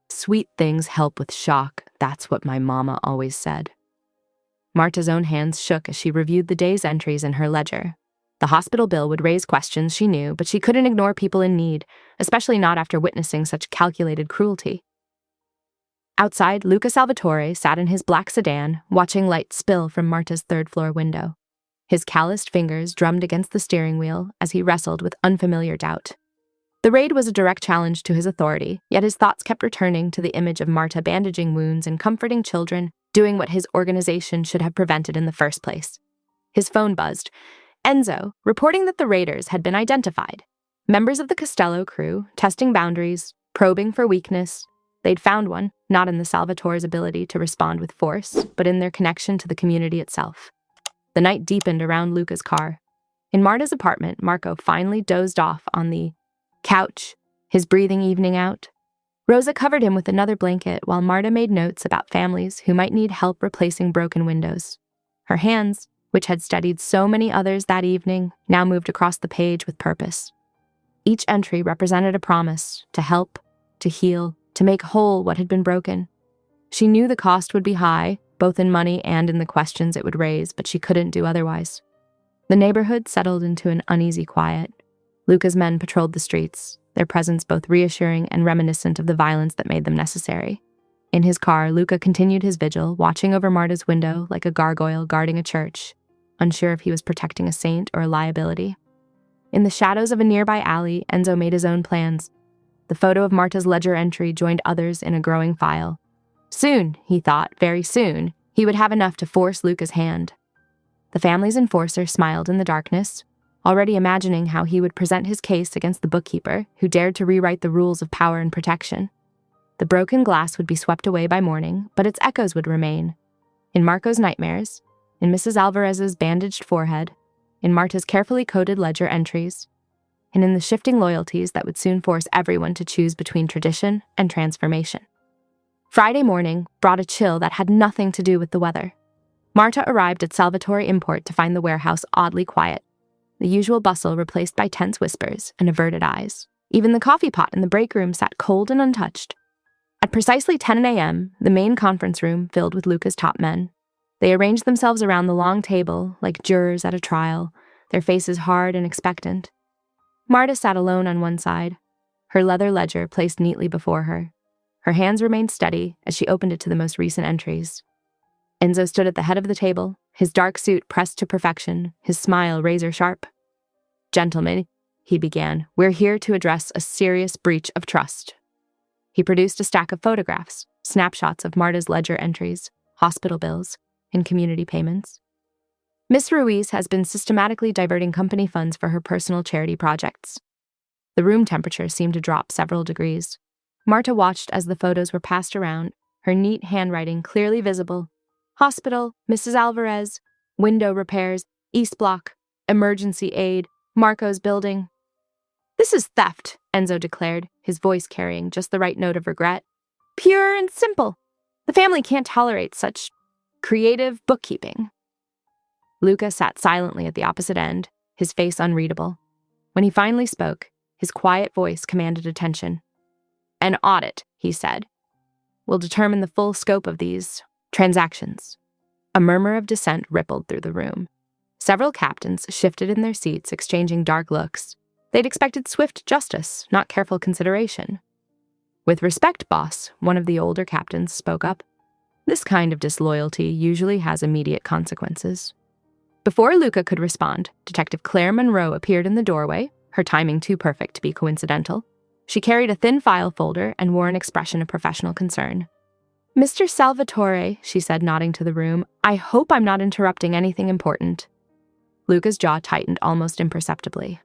"Sweet things help with shock, that's what my mama always said." Marta's own hands shook as she reviewed the day's entries in her ledger. The hospital bill would raise questions, she knew, but she couldn't ignore people in need, especially not after witnessing such calculated cruelty. Outside, Luca Salvatore sat in his black sedan, watching light spill from Marta's third-floor window. His calloused fingers drummed against the steering wheel as he wrestled with unfamiliar doubt. The raid was a direct challenge to his authority, yet his thoughts kept returning to the image of Marta bandaging wounds and comforting children, doing what his organization should have prevented in the first place. His phone buzzed. Enzo, reporting that the raiders had been identified. Members of the Costello crew, testing boundaries, probing for weakness. They'd found one, not in the Salvatore's ability to respond with force, but in their connection to the community itself. The night deepened around Luca's car. In Marta's apartment, Marco finally dozed off on the couch, his breathing evening out. Rosa covered him with another blanket while Marta made notes about families who might need help replacing broken windows. Her hands, which had steadied so many others that evening, now moved across the page with purpose. Each entry represented a promise to help, to heal, to make whole what had been broken. She knew the cost would be high, both in money and in the questions it would raise, but she couldn't do otherwise. The neighborhood settled into an uneasy quiet. Luca's men patrolled the streets, their presence both reassuring and reminiscent of the violence that made them necessary. In his car, Luca continued his vigil, watching over Marta's window like a gargoyle guarding a church, unsure if he was protecting a saint or a liability. In the shadows of a nearby alley, Enzo made his own plans. The photo of Marta's ledger entry joined others in a growing file. Soon, he thought, very soon, he would have enough to force Luca's hand. The family's enforcer smiled in the darkness, already imagining how he would present his case against the bookkeeper who dared to rewrite the rules of power and protection. The broken glass would be swept away by morning, but its echoes would remain. In Marco's nightmares, in Mrs. Alvarez's bandaged forehead, in Marta's carefully coded ledger entries, and in the shifting loyalties that would soon force everyone to choose between tradition and transformation. Friday morning brought a chill that had nothing to do with the weather. Marta arrived at Salvatore Import to find the warehouse oddly quiet, the usual bustle replaced by tense whispers and averted eyes. Even the coffee pot in the break room sat cold and untouched. At precisely 10 a.m., the main conference room filled with Luca's top men. They arranged themselves around the long table, like jurors at a trial, their faces hard and expectant. Marta sat alone on one side, her leather ledger placed neatly before her. Her hands remained steady as she opened it to the most recent entries. Enzo stood at the head of the table, his dark suit pressed to perfection, his smile razor-sharp. "Gentlemen," he began, "we're here to address a serious breach of trust." He produced a stack of photographs, snapshots of Marta's ledger entries, hospital bills, and community payments. Miss Ruiz has been systematically diverting company funds for her personal charity projects. The room temperature seemed to drop several degrees. Marta watched as the photos were passed around, her neat handwriting clearly visible. Hospital, Mrs. Alvarez, window repairs, East Block, emergency aid, Marco's building. "This is theft," Enzo declared, his voice carrying just the right note of regret. "Pure and simple. The family can't tolerate such creative bookkeeping." Luca sat silently at the opposite end, his face unreadable. When he finally spoke, his quiet voice commanded attention. "An audit," he said, "will determine the full scope of these transactions." A murmur of dissent rippled through the room. Several captains shifted in their seats, exchanging dark looks. They'd expected swift justice, not careful consideration. "With respect, boss," one of the older captains spoke up. "This kind of disloyalty usually has immediate consequences." Before Luca could respond, Detective Claire Monroe appeared in the doorway, her timing too perfect to be coincidental. She carried a thin file folder and wore an expression of professional concern. "Mr. Salvatore," she said, nodding to the room, "I hope I'm not interrupting anything important." Luca's jaw tightened almost imperceptibly.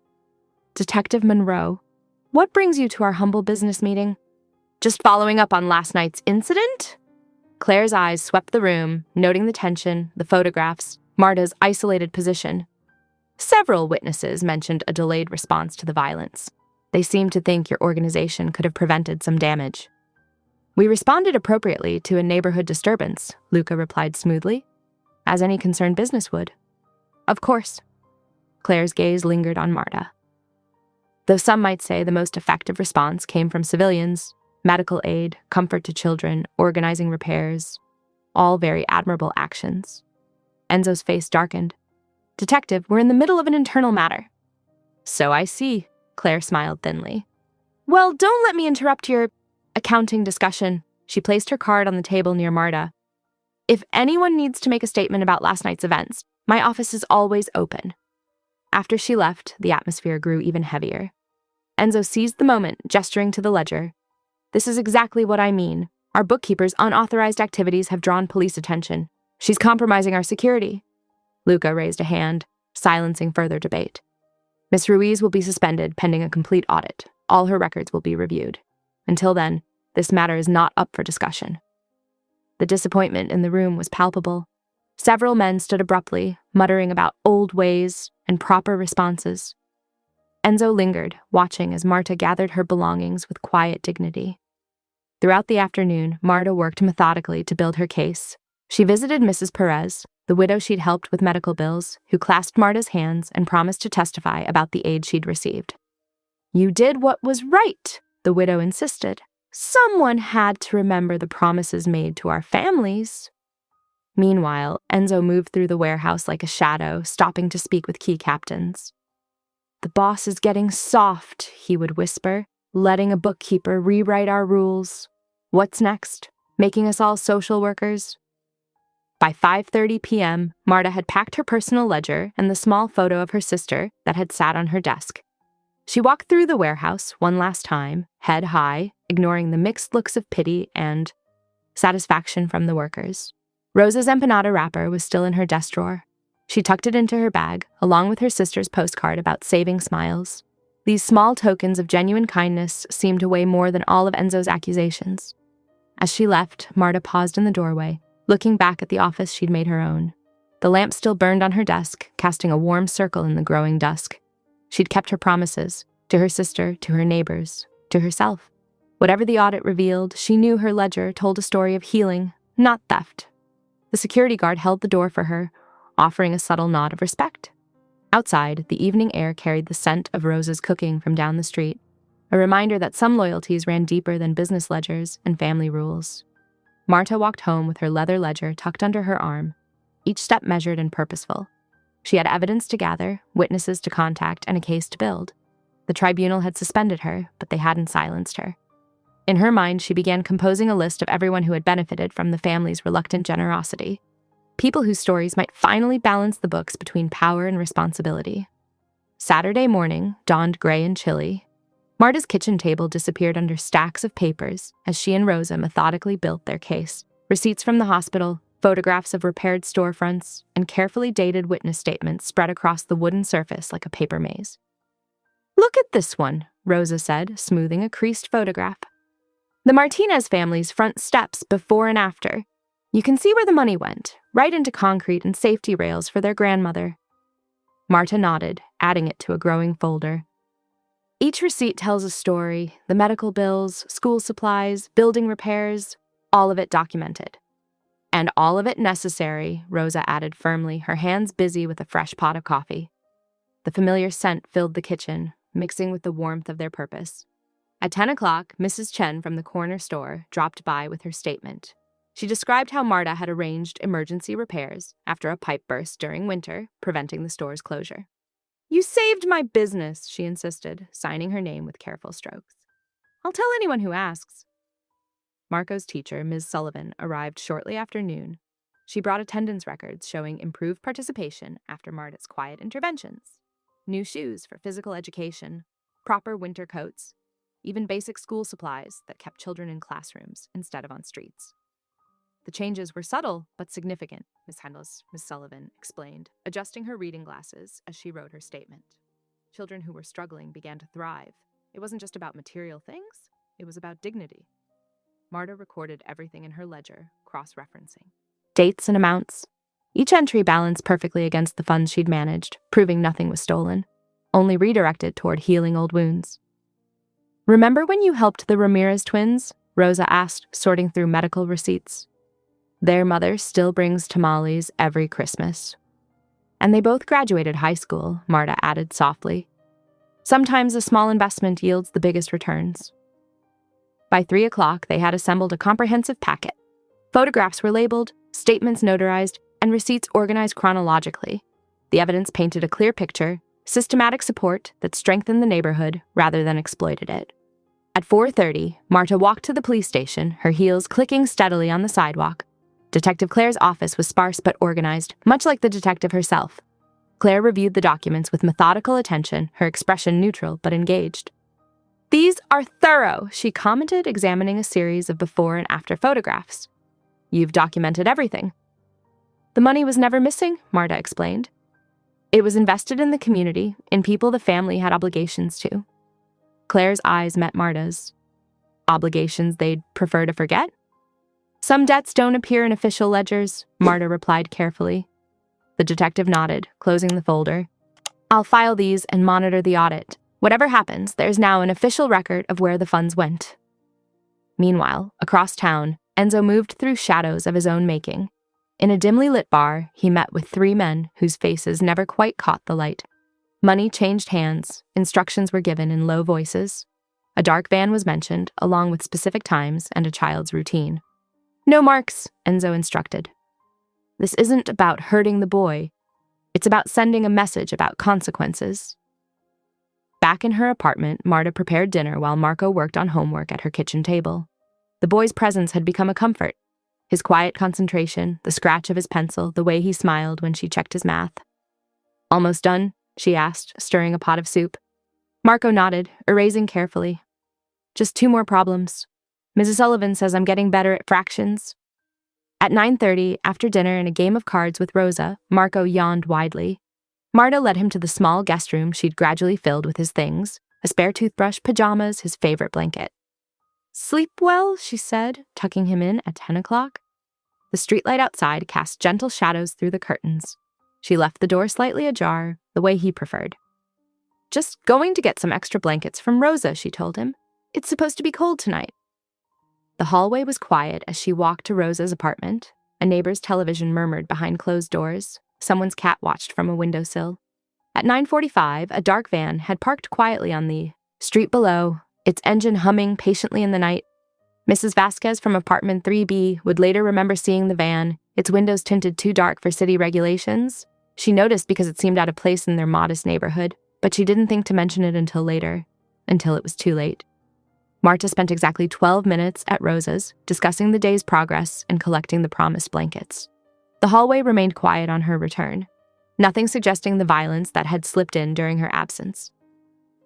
"Detective Monroe, what brings you to our humble business meeting?" "Just following up on last night's incident?" Claire's eyes swept the room, noting the tension, the photographs, Marta's isolated position. "Several witnesses mentioned a delayed response to the violence. They seemed to think your organization could have prevented some damage." "We responded appropriately to a neighborhood disturbance," Luca replied smoothly, "as any concerned business would." "Of course." Claire's gaze lingered on Marta. "Though some might say the most effective response came from civilians, medical aid, comfort to children, organizing repairs, all very admirable actions." Enzo's face darkened. "Detective, we're in the middle of an internal matter." "So I see," Claire smiled thinly. "Well, don't let me interrupt your accounting discussion." She placed her card on the table near Marta. "If anyone needs to make a statement about last night's events, my office is always open." After she left, the atmosphere grew even heavier. Enzo seized the moment, gesturing to the ledger. "This is exactly what I mean. Our bookkeeper's unauthorized activities have drawn police attention. She's compromising our security." Luca raised a hand, silencing further debate. "Miss Ruiz will be suspended pending a complete audit. All her records will be reviewed. Until then, This matter is not up for discussion." The disappointment in the room was palpable. Several men stood abruptly, muttering about old ways and proper responses. Enzo lingered, watching as Marta gathered her belongings with quiet dignity. Throughout the afternoon, Marta worked methodically to build her case. She visited Mrs. Perez, the widow she'd helped with medical bills, who clasped Marta's hands and promised to testify about the aid she'd received. "You did what was right," the widow insisted. "Someone had to remember the promises made to our families." Meanwhile, Enzo moved through the warehouse like a shadow, stopping to speak with key captains. "The boss is getting soft," he would whisper, "letting a bookkeeper rewrite our rules. What's next? Making us all social workers?" By 5:30 p.m., Marta had packed her personal ledger and the small photo of her sister that had sat on her desk. She walked through the warehouse one last time, head high, ignoring the mixed looks of pity and satisfaction from the workers. Rosa's empanada wrapper was still in her desk drawer. She tucked it into her bag, along with her sister's postcard about saving smiles. These small tokens of genuine kindness seemed to weigh more than all of Enzo's accusations. As she left, Marta paused in the doorway, looking back at the office she'd made her own. The lamp still burned on her desk, casting a warm circle in the growing dusk. She'd kept her promises, to her sister, to her neighbors, to herself. Whatever the audit revealed, she knew her ledger told a story of healing, not theft. The security guard held the door for her, offering a subtle nod of respect. Outside, the evening air carried the scent of Rosa's cooking from down the street, a reminder that some loyalties ran deeper than business ledgers and family rules. Marta walked home with her leather ledger tucked under her arm, each step measured and purposeful. She had evidence to gather, witnesses to contact, and a case to build. The tribunal had suspended her, but they hadn't silenced her. In her mind, she began composing a list of everyone who had benefited from the family's reluctant generosity. People whose stories might finally balance the books between power and responsibility. Saturday morning dawned gray and chilly. Marta's kitchen table disappeared under stacks of papers as she and Rosa methodically built their case. Receipts from the hospital, photographs of repaired storefronts, and carefully dated witness statements spread across the wooden surface like a paper maze. "Look at this one," Rosa said, smoothing a creased photograph. "The Martinez family's front steps before and after. You can see where the money went, right into concrete and safety rails for their grandmother." Marta nodded, adding it to a growing folder. Each receipt tells a story: the medical bills, school supplies, building repairs, all of it documented. "And all of it necessary," Rosa added firmly, her hands busy with a fresh pot of coffee. The familiar scent filled the kitchen, mixing with the warmth of their purpose. At 10 o'clock, Mrs. Chen from the corner store dropped by with her statement. She described how Marta had arranged emergency repairs after a pipe burst during winter, preventing the store's closure. "You saved my business," she insisted, signing her name with careful strokes. "I'll tell anyone who asks." Marco's teacher, Ms. Sullivan, arrived shortly after noon. She brought attendance records showing improved participation after Marta's quiet interventions. New shoes for physical education, proper winter coats, even basic school supplies that kept children in classrooms instead of on streets. The changes were subtle but significant, Ms. Sullivan explained, adjusting her reading glasses as she wrote her statement. Children who were struggling began to thrive. It wasn't just about material things, it was about dignity. Marta recorded everything in her ledger, cross-referencing dates and amounts. Each entry balanced perfectly against the funds she'd managed, proving nothing was stolen, only redirected toward healing old wounds. "Remember when you helped the Ramirez twins?" Rosa asked, sorting through medical receipts. "Their mother still brings tamales every Christmas." "And they both graduated high school," Marta added softly. "Sometimes a small investment yields the biggest returns." By 3 o'clock, they had assembled a comprehensive packet. Photographs were labeled, statements notarized, and receipts organized chronologically. The evidence painted a clear picture, systematic support that strengthened the neighborhood rather than exploited it. At 4:30, Marta walked to the police station, her heels clicking steadily on the sidewalk. Detective Claire's office was sparse but organized, much like the detective herself. Claire reviewed the documents with methodical attention, her expression neutral but engaged. "These are thorough," she commented, examining a series of before and after photographs. "You've documented everything." "The money was never missing," Marta explained. "It was invested in the community, in people the family had obligations to." Claire's eyes met Marta's. Obligations they'd prefer to forget? Some debts don't appear in official ledgers, Marta replied carefully. The detective nodded, closing the folder. I'll file these and monitor the audit. Whatever happens, there's now an official record of where the funds went. Meanwhile, across town, Enzo moved through shadows of his own making. In a dimly lit bar, he met with 3 men whose faces never quite caught the light. Money changed hands, instructions were given in low voices. A dark van was mentioned, along with specific times and a child's routine. No marks, Enzo instructed. This isn't about hurting the boy. It's about sending a message about consequences. Back in her apartment, Marta prepared dinner while Marco worked on homework at her kitchen table. The boy's presence had become a comfort. His quiet concentration, the scratch of his pencil, the way he smiled when she checked his math. Almost done? She asked, stirring a pot of soup. Marco nodded, erasing carefully. Just 2 more problems. Mrs. Sullivan says I'm getting better at fractions. At 9:30, after dinner and a game of cards with Rosa, Marco yawned widely. Marta led him to the small guest room she'd gradually filled with his things, a spare toothbrush, pajamas, his favorite blanket. Sleep well, she said, tucking him in at 10 o'clock. The streetlight outside cast gentle shadows through the curtains. She left the door slightly ajar, the way he preferred. Just going to get some extra blankets from Rosa, she told him. It's supposed to be cold tonight. The hallway was quiet as she walked to Rosa's apartment. A neighbor's television murmured behind closed doors. Someone's cat watched from a windowsill. At 9:45, a dark van had parked quietly on the street below, its engine humming patiently in the night. Mrs. Vasquez from apartment 3B would later remember seeing the van, its windows tinted too dark for city regulations. She noticed because it seemed out of place in their modest neighborhood, but she didn't think to mention it until later, until it was too late. Marta spent exactly 12 minutes at Rosa's, discussing the day's progress and collecting the promised blankets. The hallway remained quiet on her return, nothing suggesting the violence that had slipped in during her absence.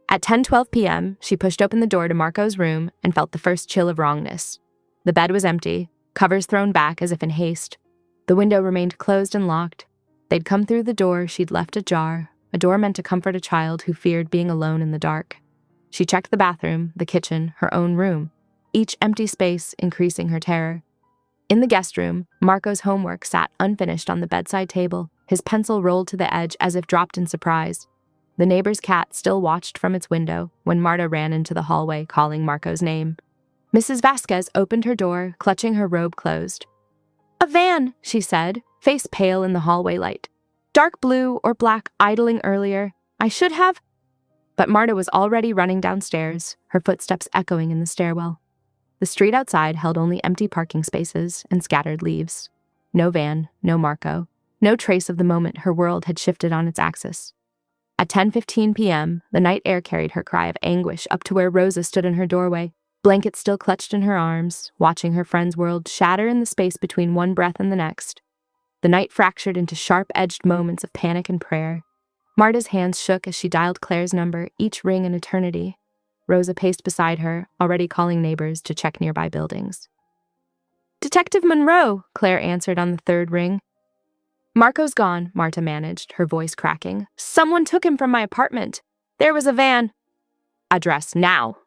At 10:12 p.m., she pushed open the door to Marco's room and felt the first chill of wrongness. The bed was empty, covers thrown back as if in haste. The window remained closed and locked. They'd come through the door she'd left ajar, a door meant to comfort a child who feared being alone in the dark. She checked the bathroom, the kitchen, her own room, each empty space increasing her terror. In the guest room, Marco's homework sat unfinished on the bedside table, his pencil rolled to the edge as if dropped in surprise. The neighbor's cat still watched from its window when Marta ran into the hallway calling Marco's name. Mrs. Vasquez opened her door, clutching her robe closed. A van, she said, face pale in the hallway light. Dark blue or black idling earlier. I should have... But Marta was already running downstairs, her footsteps echoing in the stairwell. The street outside held only empty parking spaces and scattered leaves. No van, no Marco, no trace of the moment her world had shifted on its axis. At 10:15 p.m., the night air carried her cry of anguish up to where Rosa stood in her doorway, blankets still clutched in her arms, watching her friend's world shatter in the space between one breath and the next. The night fractured into sharp-edged moments of panic and prayer. Marta's hands shook as she dialed Claire's number, each ring an eternity. Rosa paced beside her, already calling neighbors to check nearby buildings. Detective Monroe, Claire answered on the 3rd ring. Marco's gone, Marta managed, her voice cracking. Someone took him from my apartment. There was a van. Address now.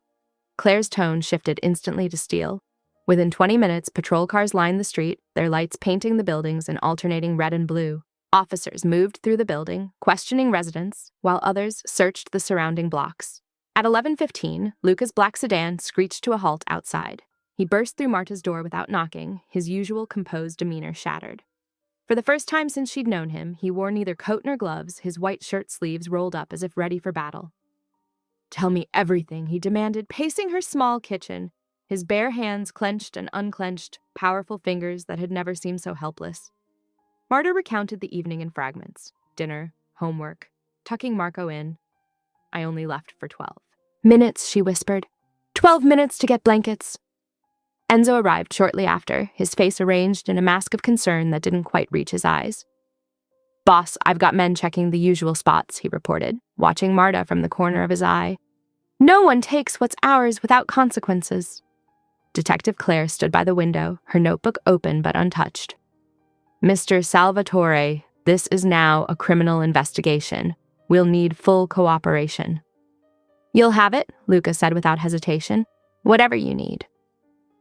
Claire's tone shifted instantly to steel. Within 20 minutes, patrol cars lined the street, their lights painting the buildings in alternating red and blue. Officers moved through the building, questioning residents, while others searched the surrounding blocks. At 11:15, Luca's black sedan screeched to a halt outside. He burst through Marta's door without knocking, his usual composed demeanor shattered. For the first time since she'd known him, he wore neither coat nor gloves, his white shirt sleeves rolled up as if ready for battle. Tell me everything, he demanded, pacing her small kitchen, his bare hands clenched and unclenched, powerful fingers that had never seemed so helpless. Marta recounted the evening in fragments. Dinner, homework, tucking Marco in. I only left for 12 minutes, she whispered. 12 minutes to get blankets. Enzo arrived shortly after, his face arranged in a mask of concern that didn't quite reach his eyes. Boss, I've got men checking the usual spots, he reported, watching Marta from the corner of his eye. No one takes what's ours without consequences. Detective Claire stood by the window, her notebook open but untouched. Mr. Salvatore, this is now a criminal investigation. We'll need full cooperation. You'll have it, Luca said without hesitation. Whatever you need.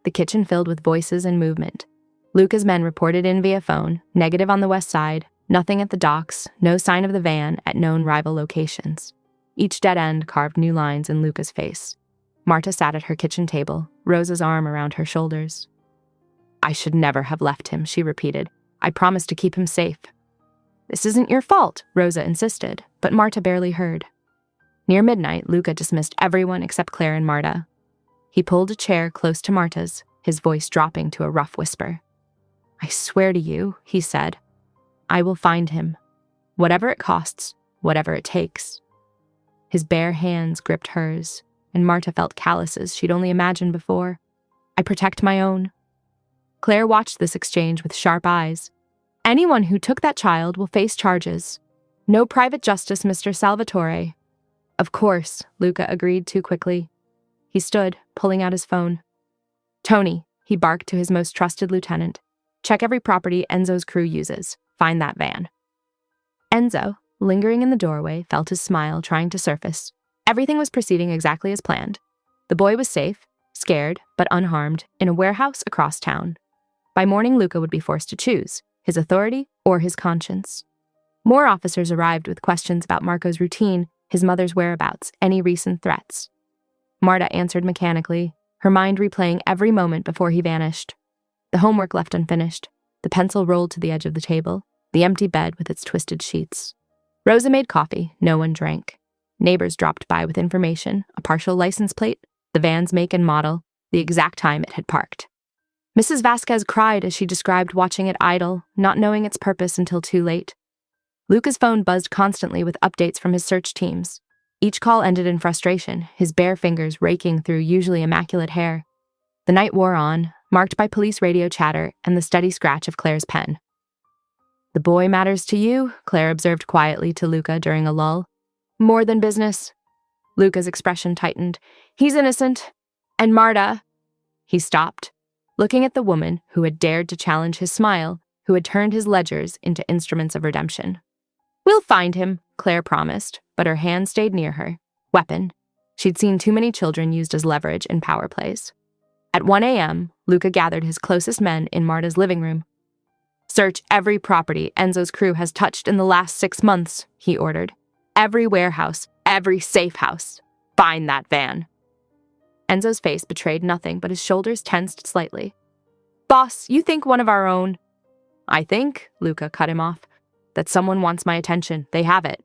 The kitchen filled with voices and movement. Luca's men reported in via phone, negative on the west side, nothing at the docks, no sign of the van at known rival locations. Each dead end carved new lines in Luca's face. Marta sat at her kitchen table, Rosa's arm around her shoulders. I should never have left him, she repeated. I promised to keep him safe. This isn't your fault, Rosa insisted, but Marta barely heard. Near midnight, Luca dismissed everyone except Claire and Marta. He pulled a chair close to Marta's, his voice dropping to a rough whisper. I swear to you, he said, I will find him. Whatever it costs, whatever it takes. His bare hands gripped hers, and Marta felt calluses she'd only imagined before. I protect my own. Claire watched this exchange with sharp eyes. Anyone who took that child will face charges. No private justice, Mr. Salvatore. Of course, Luca agreed too quickly. He stood, pulling out his phone. Tony, he barked to his most trusted lieutenant. Check every property Enzo's crew uses. Find that van. Enzo, lingering in the doorway, felt his smile trying to surface. Everything was proceeding exactly as planned. The boy was safe, scared, but unharmed, in a warehouse across town. By morning, Luca would be forced to choose, his authority or his conscience. More officers arrived with questions about Marco's routine, his mother's whereabouts, any recent threats. Marta answered mechanically, her mind replaying every moment before he vanished. The homework left unfinished, the pencil rolled to the edge of the table, the empty bed with its twisted sheets. Rosa made coffee, no one drank. Neighbors dropped by with information, a partial license plate, the van's make and model, the exact time it had parked. Mrs. Vasquez cried as she described watching it idle, not knowing its purpose until too late. Luca's phone buzzed constantly with updates from his search teams. Each call ended in frustration, his bare fingers raking through usually immaculate hair. The night wore on, marked by police radio chatter and the steady scratch of Claire's pen. The boy matters to you, Claire observed quietly to Luca during a lull. More than business. Luca's expression tightened. He's innocent. And Marta. He stopped, looking at the woman who had dared to challenge his smile, who had turned his ledgers into instruments of redemption. We'll find him, Claire promised, but her hand stayed near her. Weapon. She'd seen too many children used as leverage in power plays. At 1 a.m., Luca gathered his closest men in Marta's living room. Search every property Enzo's crew has touched in the last 6 months, he ordered. Every warehouse, every safe house. Find that van. Enzo's face betrayed nothing, but his shoulders tensed slightly. Boss, you think one of our own? I think, Luca cut him off, that someone wants my attention. They have it.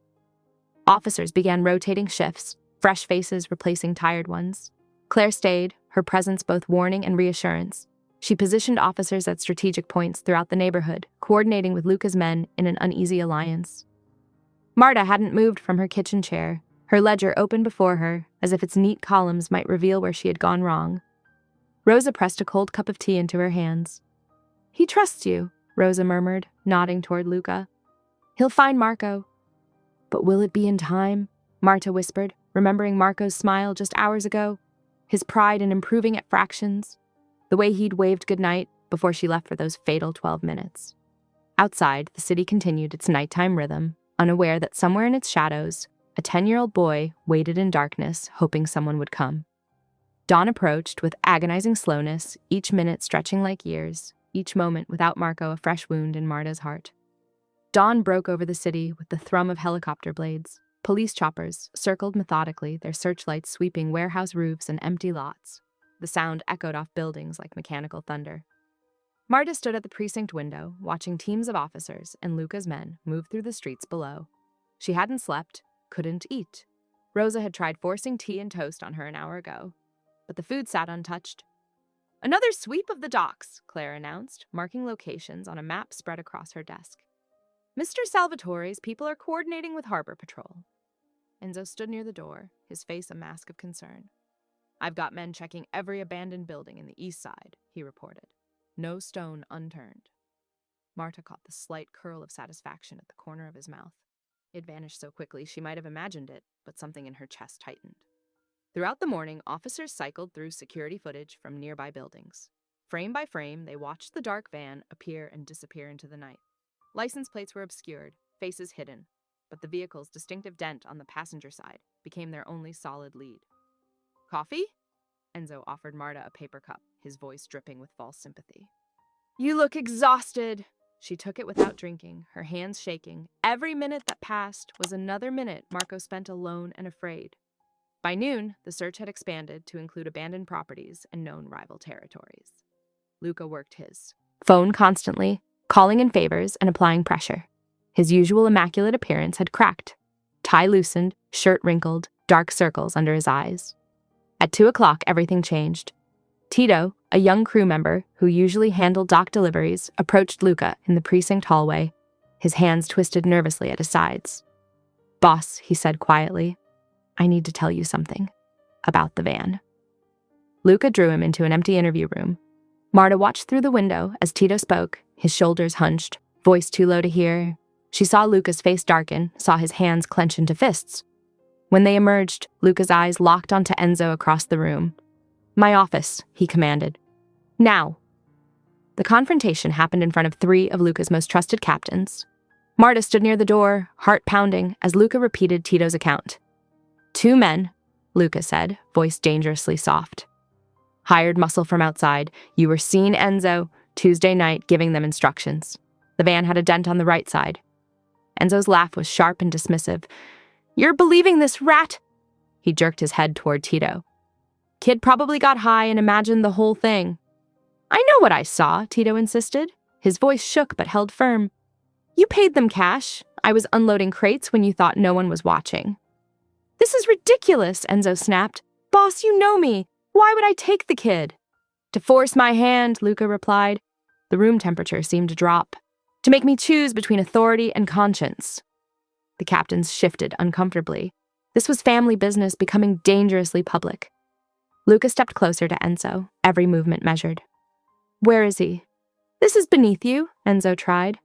Officers began rotating shifts, fresh faces replacing tired ones. Claire stayed, her presence both warning and reassurance. She positioned officers at strategic points throughout the neighborhood, coordinating with Luca's men in an uneasy alliance. Marta hadn't moved from her kitchen chair, her ledger open before her, as if its neat columns might reveal where she had gone wrong. Rosa pressed a cold cup of tea into her hands. He trusts you, Rosa murmured, nodding toward Luca. He'll find Marco. But will it be in time? Marta whispered, remembering Marco's smile just hours ago, his pride in improving at fractions, the way he'd waved goodnight before she left for those fatal 12 minutes. Outside, the city continued its nighttime rhythm, unaware that somewhere in its shadows, a 10-year-old boy waited in darkness, hoping someone would come. Dawn approached with agonizing slowness, each minute stretching like years, each moment without Marco a fresh wound in Marta's heart. Dawn broke over the city with the thrum of helicopter blades. Police choppers circled methodically, their searchlights sweeping warehouse roofs and empty lots. The sound echoed off buildings like mechanical thunder. Marta stood at the precinct window, watching teams of officers and Luca's men move through the streets below. She hadn't slept, couldn't eat. Rosa had tried forcing tea and toast on her an hour ago, but the food sat untouched. Another sweep of the docks, Claire announced, marking locations on a map spread across her desk. Mr. Salvatore's people are coordinating with Harbor Patrol. Enzo stood near the door, his face a mask of concern. I've got men checking every abandoned building in the east side, he reported. No stone unturned. Marta caught the slight curl of satisfaction at the corner of his mouth. It vanished so quickly she might have imagined it, but something in her chest tightened. Throughout the morning, officers cycled through security footage from nearby buildings. Frame by frame, they watched the dark van appear and disappear into the night. License plates were obscured, faces hidden, but the vehicle's distinctive dent on the passenger side became their only solid lead. Coffee? Enzo offered Marta a paper cup, his voice dripping with false sympathy. You look exhausted. She took it without drinking, her hands shaking. Every minute that passed was another minute Marco spent alone and afraid. By noon, the search had expanded to include abandoned properties and known rival territories. Luca worked his phone constantly, calling in favors and applying pressure. His usual immaculate appearance had cracked. Tie loosened, shirt wrinkled, dark circles under his eyes. At 2 o'clock, everything changed. Tito, a young crew member who usually handled dock deliveries, approached Luca in the precinct hallway, his hands twisted nervously at his sides. Boss, he said quietly, I need to tell you something about the van. Luca drew him into an empty interview room. Marta watched through the window as Tito spoke, his shoulders hunched, voice too low to hear. She saw Luca's face darken, saw his hands clench into fists. When they emerged, Luca's eyes locked onto Enzo across the room. My office, he commanded. Now. The confrontation happened in front of 3 of Luca's most trusted captains. Marta stood near the door, heart pounding, as Luca repeated Tito's account. 2 men, Luca said, voice dangerously soft. Hired muscle from outside. You were seen, Enzo, Tuesday night, giving them instructions. The van had a dent on the right side. Enzo's laugh was sharp and dismissive. You're believing this rat? He jerked his head toward Tito. Kid probably got high and imagined the whole thing. I know what I saw, Tito insisted. His voice shook but held firm. You paid them cash. I was unloading crates when you thought no one was watching. This is ridiculous, Enzo snapped. Boss, you know me. Why would I take the kid? To force my hand, Luca replied. The room temperature seemed to drop. To make me choose between authority and conscience. The captains shifted uncomfortably. This was family business becoming dangerously public. Luca stepped closer to Enzo, every movement measured. Where is he? This is beneath you, Enzo tried.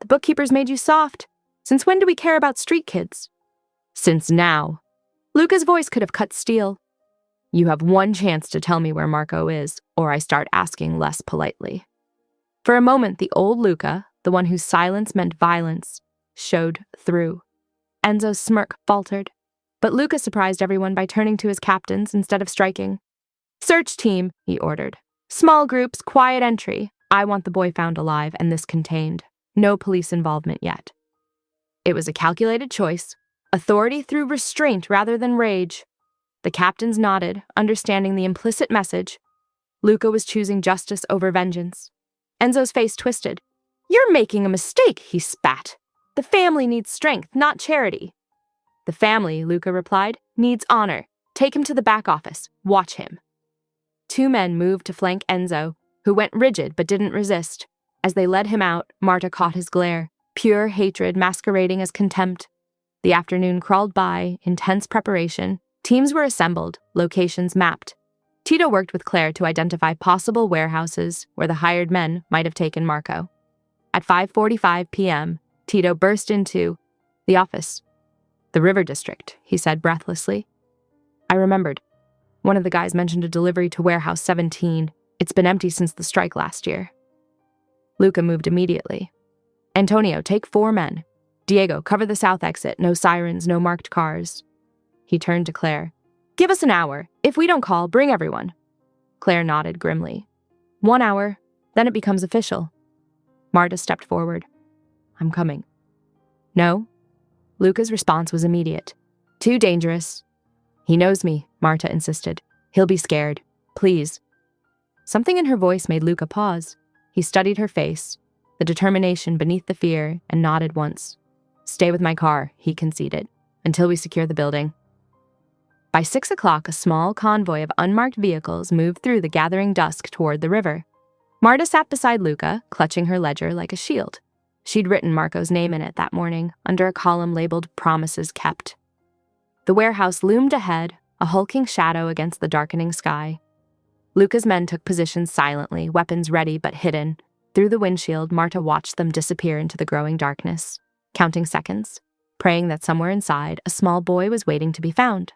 The bookkeepers made you soft. Since when do we care about street kids? Since now. Luca's voice could have cut steel. You have one chance to tell me where Marco is, or I start asking less politely. For a moment, the old Luca, the one whose silence meant violence, showed through. Enzo's smirk faltered, but Luca surprised everyone by turning to his captains instead of striking. Search team, he ordered. Small groups, quiet entry. I want the boy found alive and this contained. No police involvement yet. It was a calculated choice. Authority through restraint rather than rage. The captains nodded, understanding the implicit message. Luca was choosing justice over vengeance. Enzo's face twisted. You're making a mistake, he spat. The family needs strength, not charity. The family, Luca replied, needs honor. Take him to the back office. Watch him. 2 men moved to flank Enzo, who went rigid but didn't resist. As they led him out, Marta caught his glare, pure hatred masquerading as contempt. The afternoon crawled by, intense preparation. Teams were assembled, locations mapped. Tito worked with Claire to identify possible warehouses where the hired men might have taken Marco. At 5:45 p.m., Tito burst into the office. The River District, he said breathlessly. I remembered. One of the guys mentioned a delivery to Warehouse 17. It's been empty since the strike last year. Luca moved immediately. Antonio, take 4 men. Diego, cover the south exit. No sirens, no marked cars. He turned to Claire. Give us an hour. If we don't call, bring everyone. Claire nodded grimly. 1 hour, then it becomes official. Marta stepped forward. I'm coming. No? Luca's response was immediate. Too dangerous. He knows me, Marta insisted. He'll be scared. Please. Something in her voice made Luca pause. He studied her face, the determination beneath the fear, and nodded once. Stay with my car, he conceded, until we secure the building. By 6 o'clock, a small convoy of unmarked vehicles moved through the gathering dusk toward the river. Marta sat beside Luca, clutching her ledger like a shield. She'd written Marco's name in it that morning, under a column labeled Promises Kept. The warehouse loomed ahead, a hulking shadow against the darkening sky. Luca's men took positions silently, weapons ready but hidden. Through the windshield, Marta watched them disappear into the growing darkness, counting seconds, praying that somewhere inside, a small boy was waiting to be found.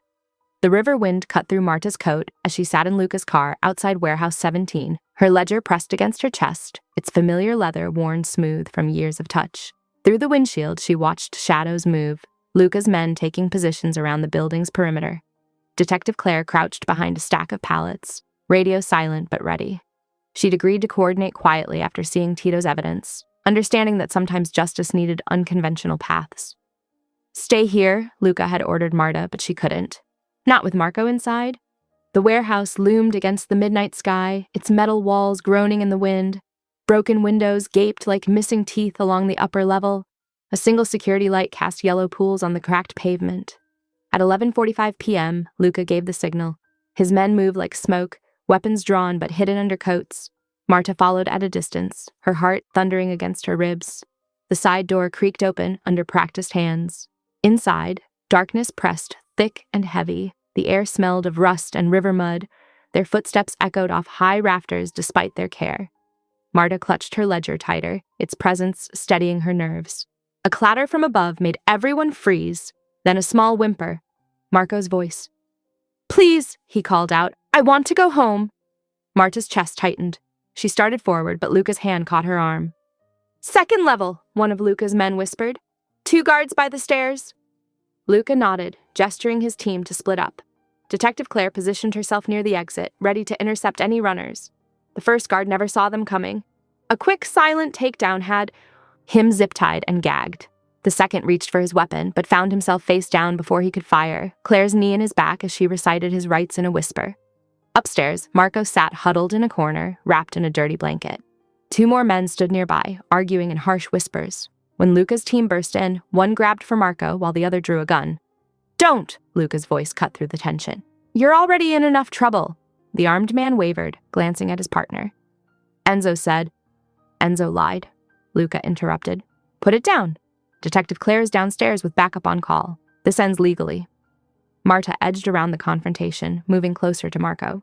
The river wind cut through Marta's coat as she sat in Luca's car outside Warehouse 17, her ledger pressed against her chest, its familiar leather worn smooth from years of touch. Through the windshield, she watched shadows move, Luca's men taking positions around the building's perimeter. Detective Claire crouched behind a stack of pallets, radio silent but ready. She'd agreed to coordinate quietly after seeing Tito's evidence, understanding that sometimes justice needed unconventional paths. "Stay here," Luca had ordered Marta, but she couldn't. Not with Marco inside. The warehouse loomed against the midnight sky, its metal walls groaning in the wind. Broken windows gaped like missing teeth along the upper level. A single security light cast yellow pools on the cracked pavement. At 11:45 p.m., Luca gave the signal. His men moved like smoke, weapons drawn but hidden under coats. Marta followed at a distance, her heart thundering against her ribs. The side door creaked open under practiced hands. Inside, darkness pressed thick and heavy. The air smelled of rust and river mud. Their footsteps echoed off high rafters despite their care. Marta clutched her ledger tighter, its presence steadying her nerves. A clatter from above made everyone freeze, then a small whimper. Marco's voice. "Please," he called out. "I want to go home." Marta's chest tightened. She started forward, but Luca's hand caught her arm. "Second level," one of Luca's men whispered. "2 guards by the stairs." Luca nodded, gesturing his team to split up. Detective Claire positioned herself near the exit, ready to intercept any runners. The first guard never saw them coming. A quick, silent takedown had him zip-tied and gagged. The second reached for his weapon, but found himself face down before he could fire, Claire's knee in his back as she recited his rights in a whisper. Upstairs, Marco sat huddled in a corner, wrapped in a dirty blanket. 2 more men stood nearby, arguing in harsh whispers. When Luca's team burst in, one grabbed for Marco while the other drew a gun. "Don't!" Luca's voice cut through the tension. "You're already in enough trouble." The armed man wavered, glancing at his partner. Enzo said. Enzo lied. Luca interrupted. "Put it down. Detective Claire is downstairs with backup on call. This ends legally." Marta edged around the confrontation, moving closer to Marco.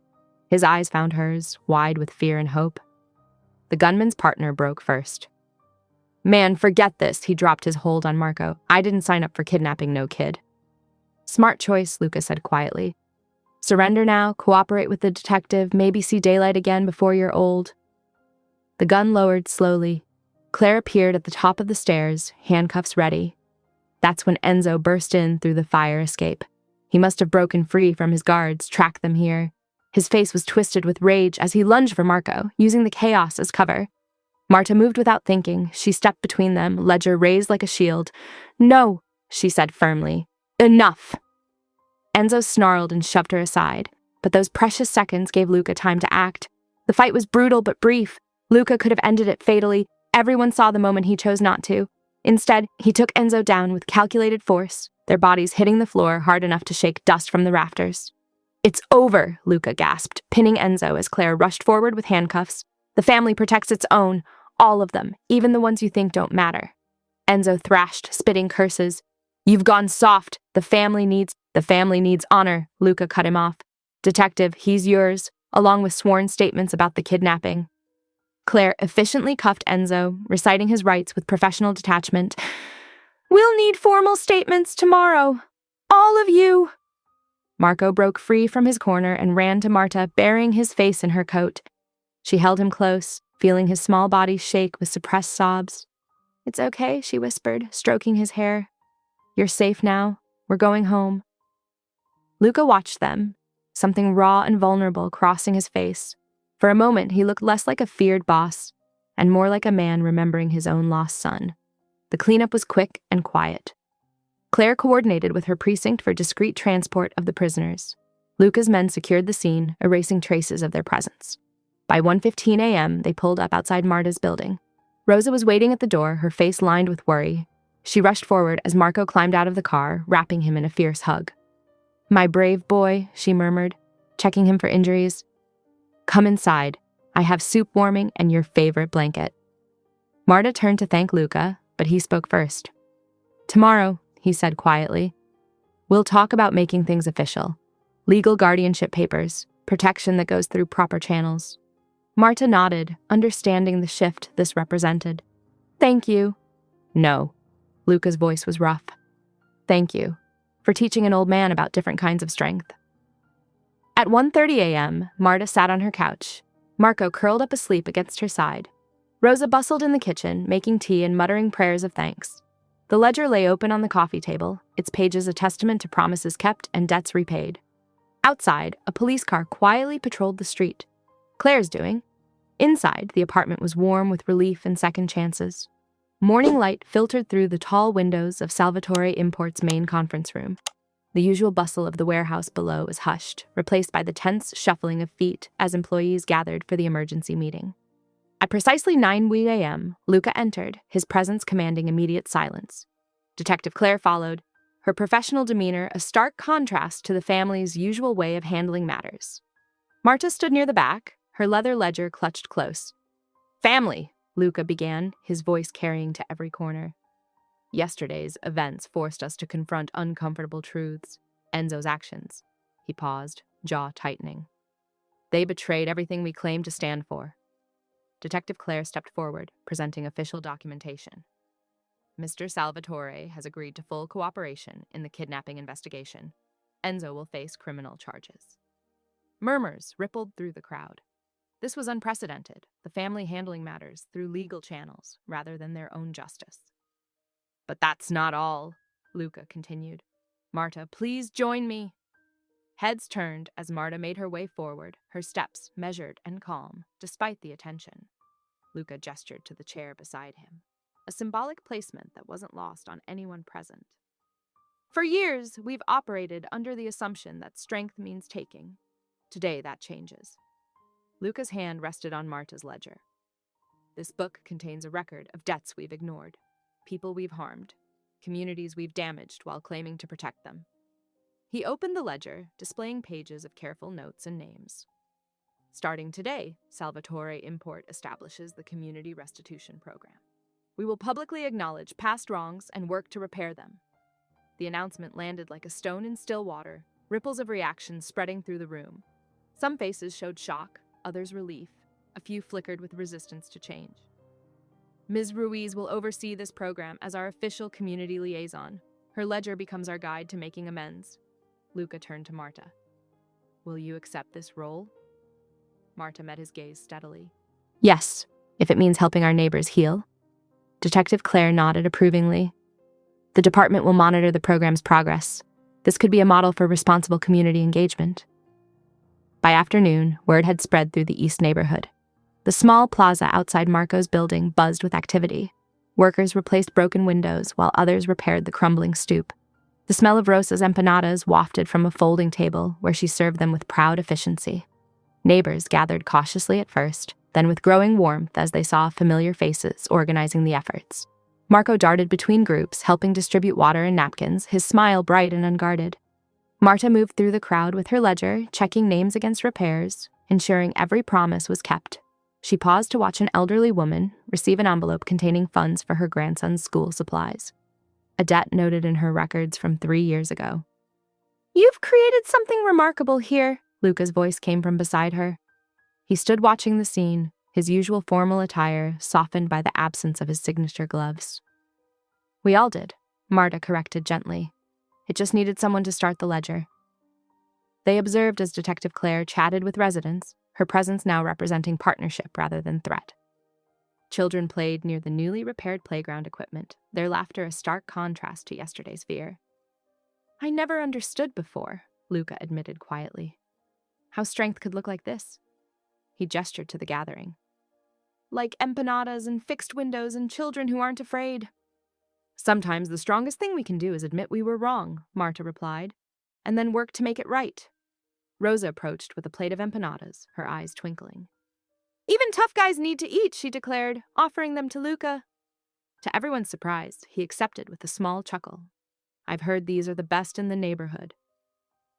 His eyes found hers, wide with fear and hope. The gunman's partner broke first. "Man, forget this," he dropped his hold on Marco. "I didn't sign up for kidnapping no kid." "Smart choice," Luca said quietly. "Surrender now, cooperate with the detective, maybe see daylight again before you're old." The gun lowered slowly. Claire appeared at the top of the stairs, handcuffs ready. That's when Enzo burst in through the fire escape. He must have broken free from his guards, tracked them here. His face was twisted with rage as he lunged for Marco, using the chaos as cover. Marta moved without thinking. She stepped between them, ledger raised like a shield. "No," she said firmly. "Enough." Enzo snarled and shoved her aside, but those precious seconds gave Luca time to act. The fight was brutal but brief. Luca could have ended it fatally. Everyone saw the moment he chose not to. Instead, he took Enzo down with calculated force, their bodies hitting the floor hard enough to shake dust from the rafters. "It's over," Luca gasped, pinning Enzo as Claire rushed forward with handcuffs. "The family protects its own, all of them, even the ones you think don't matter." Enzo thrashed, spitting curses. "You've gone soft. The family needs honor," Luca cut him off. "Detective, he's yours," along with sworn statements about the kidnapping. Claire efficiently cuffed Enzo, reciting his rights with professional detachment. "We'll need formal statements tomorrow. All of you." Marco broke free from his corner and ran to Marta, burying his face in her coat. She held him close, feeling his small body shake with suppressed sobs. "It's okay," she whispered, stroking his hair. "You're safe now. We're going home." Luca watched them, something raw and vulnerable crossing his face. For a moment, he looked less like a feared boss and more like a man remembering his own lost son. The cleanup was quick and quiet. Claire coordinated with her precinct for discreet transport of the prisoners. Luca's men secured the scene, erasing traces of their presence. By 1:15 a.m., they pulled up outside Marta's building. Rosa was waiting at the door, her face lined with worry. She rushed forward as Marco climbed out of the car, wrapping him in a fierce hug. "My brave boy," she murmured, checking him for injuries. "Come inside. I have soup warming and your favorite blanket." Marta turned to thank Luca, but he spoke first. "Tomorrow," he said quietly, "we'll talk about making things official. Legal guardianship papers, protection that goes through proper channels." Marta nodded, understanding the shift this represented. "Thank you." "No." Luca's voice was rough. "Thank you for teaching an old man about different kinds of strength." At 1:30 a.m., Marta sat on her couch. Marco curled up asleep against her side. Rosa bustled in the kitchen, making tea and muttering prayers of thanks. The ledger lay open on the coffee table, its pages a testament to promises kept and debts repaid. Outside, a police car quietly patrolled the street. Claire's doing. Inside, the apartment was warm with relief and second chances. Morning light filtered through the tall windows of Salvatore Import's main conference room. The usual bustle of the warehouse below was hushed, replaced by the tense shuffling of feet as employees gathered for the emergency meeting. At precisely 9 a.m., Luca entered, his presence commanding immediate silence. Detective Claire followed, her professional demeanor a stark contrast to the family's usual way of handling matters. Marta stood near the back, her leather ledger clutched close. "Family," Luca began, his voice carrying to every corner. "Yesterday's events forced us to confront uncomfortable truths. Enzo's actions." He paused, jaw tightening. "They betrayed everything we claimed to stand for." Detective Claire stepped forward, presenting official documentation. "Mr. Salvatore has agreed to full cooperation in the kidnapping investigation. Enzo will face criminal charges." Murmurs rippled through the crowd. This was unprecedented, the family handling matters through legal channels rather than their own justice. "But that's not all," Luca continued. "Marta, please join me." Heads turned as Marta made her way forward, her steps measured and calm, despite the attention. Luca gestured to the chair beside him, a symbolic placement that wasn't lost on anyone present. "For years, we've operated under the assumption that strength means taking. Today, that changes." Luca's hand rested on Marta's ledger. "This book contains a record of debts we've ignored, people we've harmed, communities we've damaged while claiming to protect them." He opened the ledger, displaying pages of careful notes and names. "Starting today, Salvatore Import establishes the Community Restitution Program. We will publicly acknowledge past wrongs and work to repair them." The announcement landed like a stone in still water, ripples of reaction spreading through the room. Some faces showed shock, others relief, a few flickered with resistance to change. "Ms. Ruiz will oversee this program as our official community liaison. Her ledger becomes our guide to making amends." Luca turned to Marta. "Will you accept this role?" Marta met his gaze steadily. "Yes, if it means helping our neighbors heal." Detective Claire nodded approvingly. "The department will monitor the program's progress. This could be a model for responsible community engagement." By afternoon, word had spread through the East neighborhood. The small plaza outside Marco's building buzzed with activity. Workers replaced broken windows while others repaired the crumbling stoop. The smell of Rosa's empanadas wafted from a folding table where she served them with proud efficiency. Neighbors gathered cautiously at first, then with growing warmth as they saw familiar faces organizing the efforts. Marco darted between groups, helping distribute water and napkins, his smile bright and unguarded. Marta moved through the crowd with her ledger, checking names against repairs, ensuring every promise was kept. She paused to watch an elderly woman receive an envelope containing funds for her grandson's school supplies, a debt noted in her records from 3 years ago. "You've created something remarkable here," Luca's voice came from beside her. He stood watching the scene, his usual formal attire softened by the absence of his signature gloves. "We all did," Marta corrected gently. "It just needed someone to start the ledger." They observed as Detective Claire chatted with residents, her presence now representing partnership rather than threat. Children played near the newly repaired playground equipment, their laughter a stark contrast to yesterday's fear. "I never understood before," Luca admitted quietly, "how strength could look like this." He gestured to the gathering. "Like empanadas and fixed windows and children who aren't afraid." "Sometimes the strongest thing we can do is admit we were wrong," Marta replied, "and then work to make it right." Rosa approached with a plate of empanadas, her eyes twinkling. "Even tough guys need to eat," she declared, offering them to Luca. To everyone's surprise, he accepted with a small chuckle. "I've heard these are the best in the neighborhood."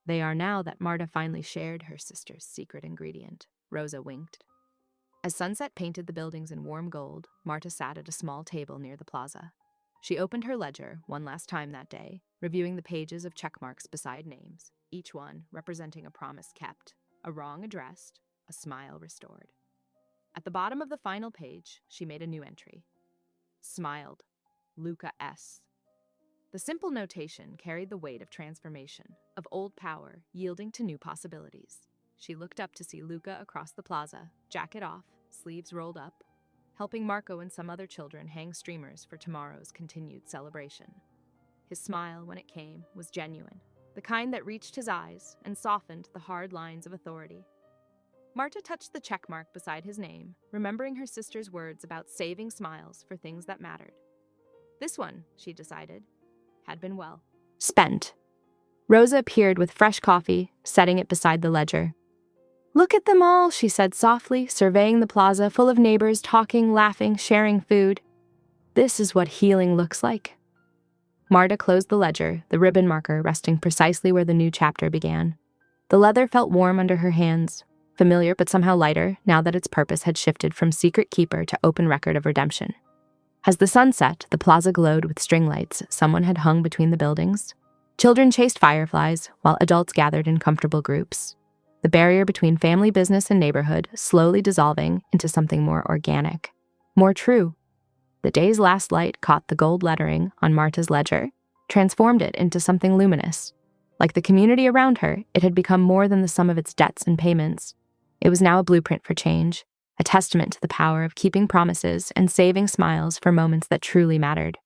They are now that Marta finally shared her sister's secret ingredient. Rosa winked. As sunset painted the buildings in warm gold, Marta sat at a small table near the plaza. She opened her ledger one last time that day, reviewing the pages of checkmarks beside names, each one representing a promise kept, a wrong addressed, a smile restored. At the bottom of the final page, she made a new entry. Smiled. Luca S. The simple notation carried the weight of transformation, of old power yielding to new possibilities. She looked up to see Luca across the plaza, jacket off, sleeves rolled up, helping Marco and some other children hang streamers for tomorrow's continued celebration. His smile, when it came, was genuine, the kind that reached his eyes and softened the hard lines of authority. Marta touched the check mark beside his name, remembering her sister's words about saving smiles for things that mattered. This one, she decided, had been well spent. Rosa appeared with fresh coffee, setting it beside the ledger. "Look at them all," she said softly, surveying the plaza full of neighbors talking, laughing, sharing food. "This is what healing looks like." Marta closed the ledger, the ribbon marker resting precisely where the new chapter began. The leather felt warm under her hands, familiar but somehow lighter now that its purpose had shifted from secret keeper to open record of redemption. As the sun set, the plaza glowed with string lights someone had hung between the buildings. Children chased fireflies, while adults gathered in comfortable groups. The barrier between family business and neighborhood slowly dissolving into something more organic, more true. The day's last light caught the gold lettering on Marta's ledger, transformed it into something luminous. Like the community around her, it had become more than the sum of its debts and payments. It was now a blueprint for change, a testament to the power of keeping promises and saving smiles for moments that truly mattered.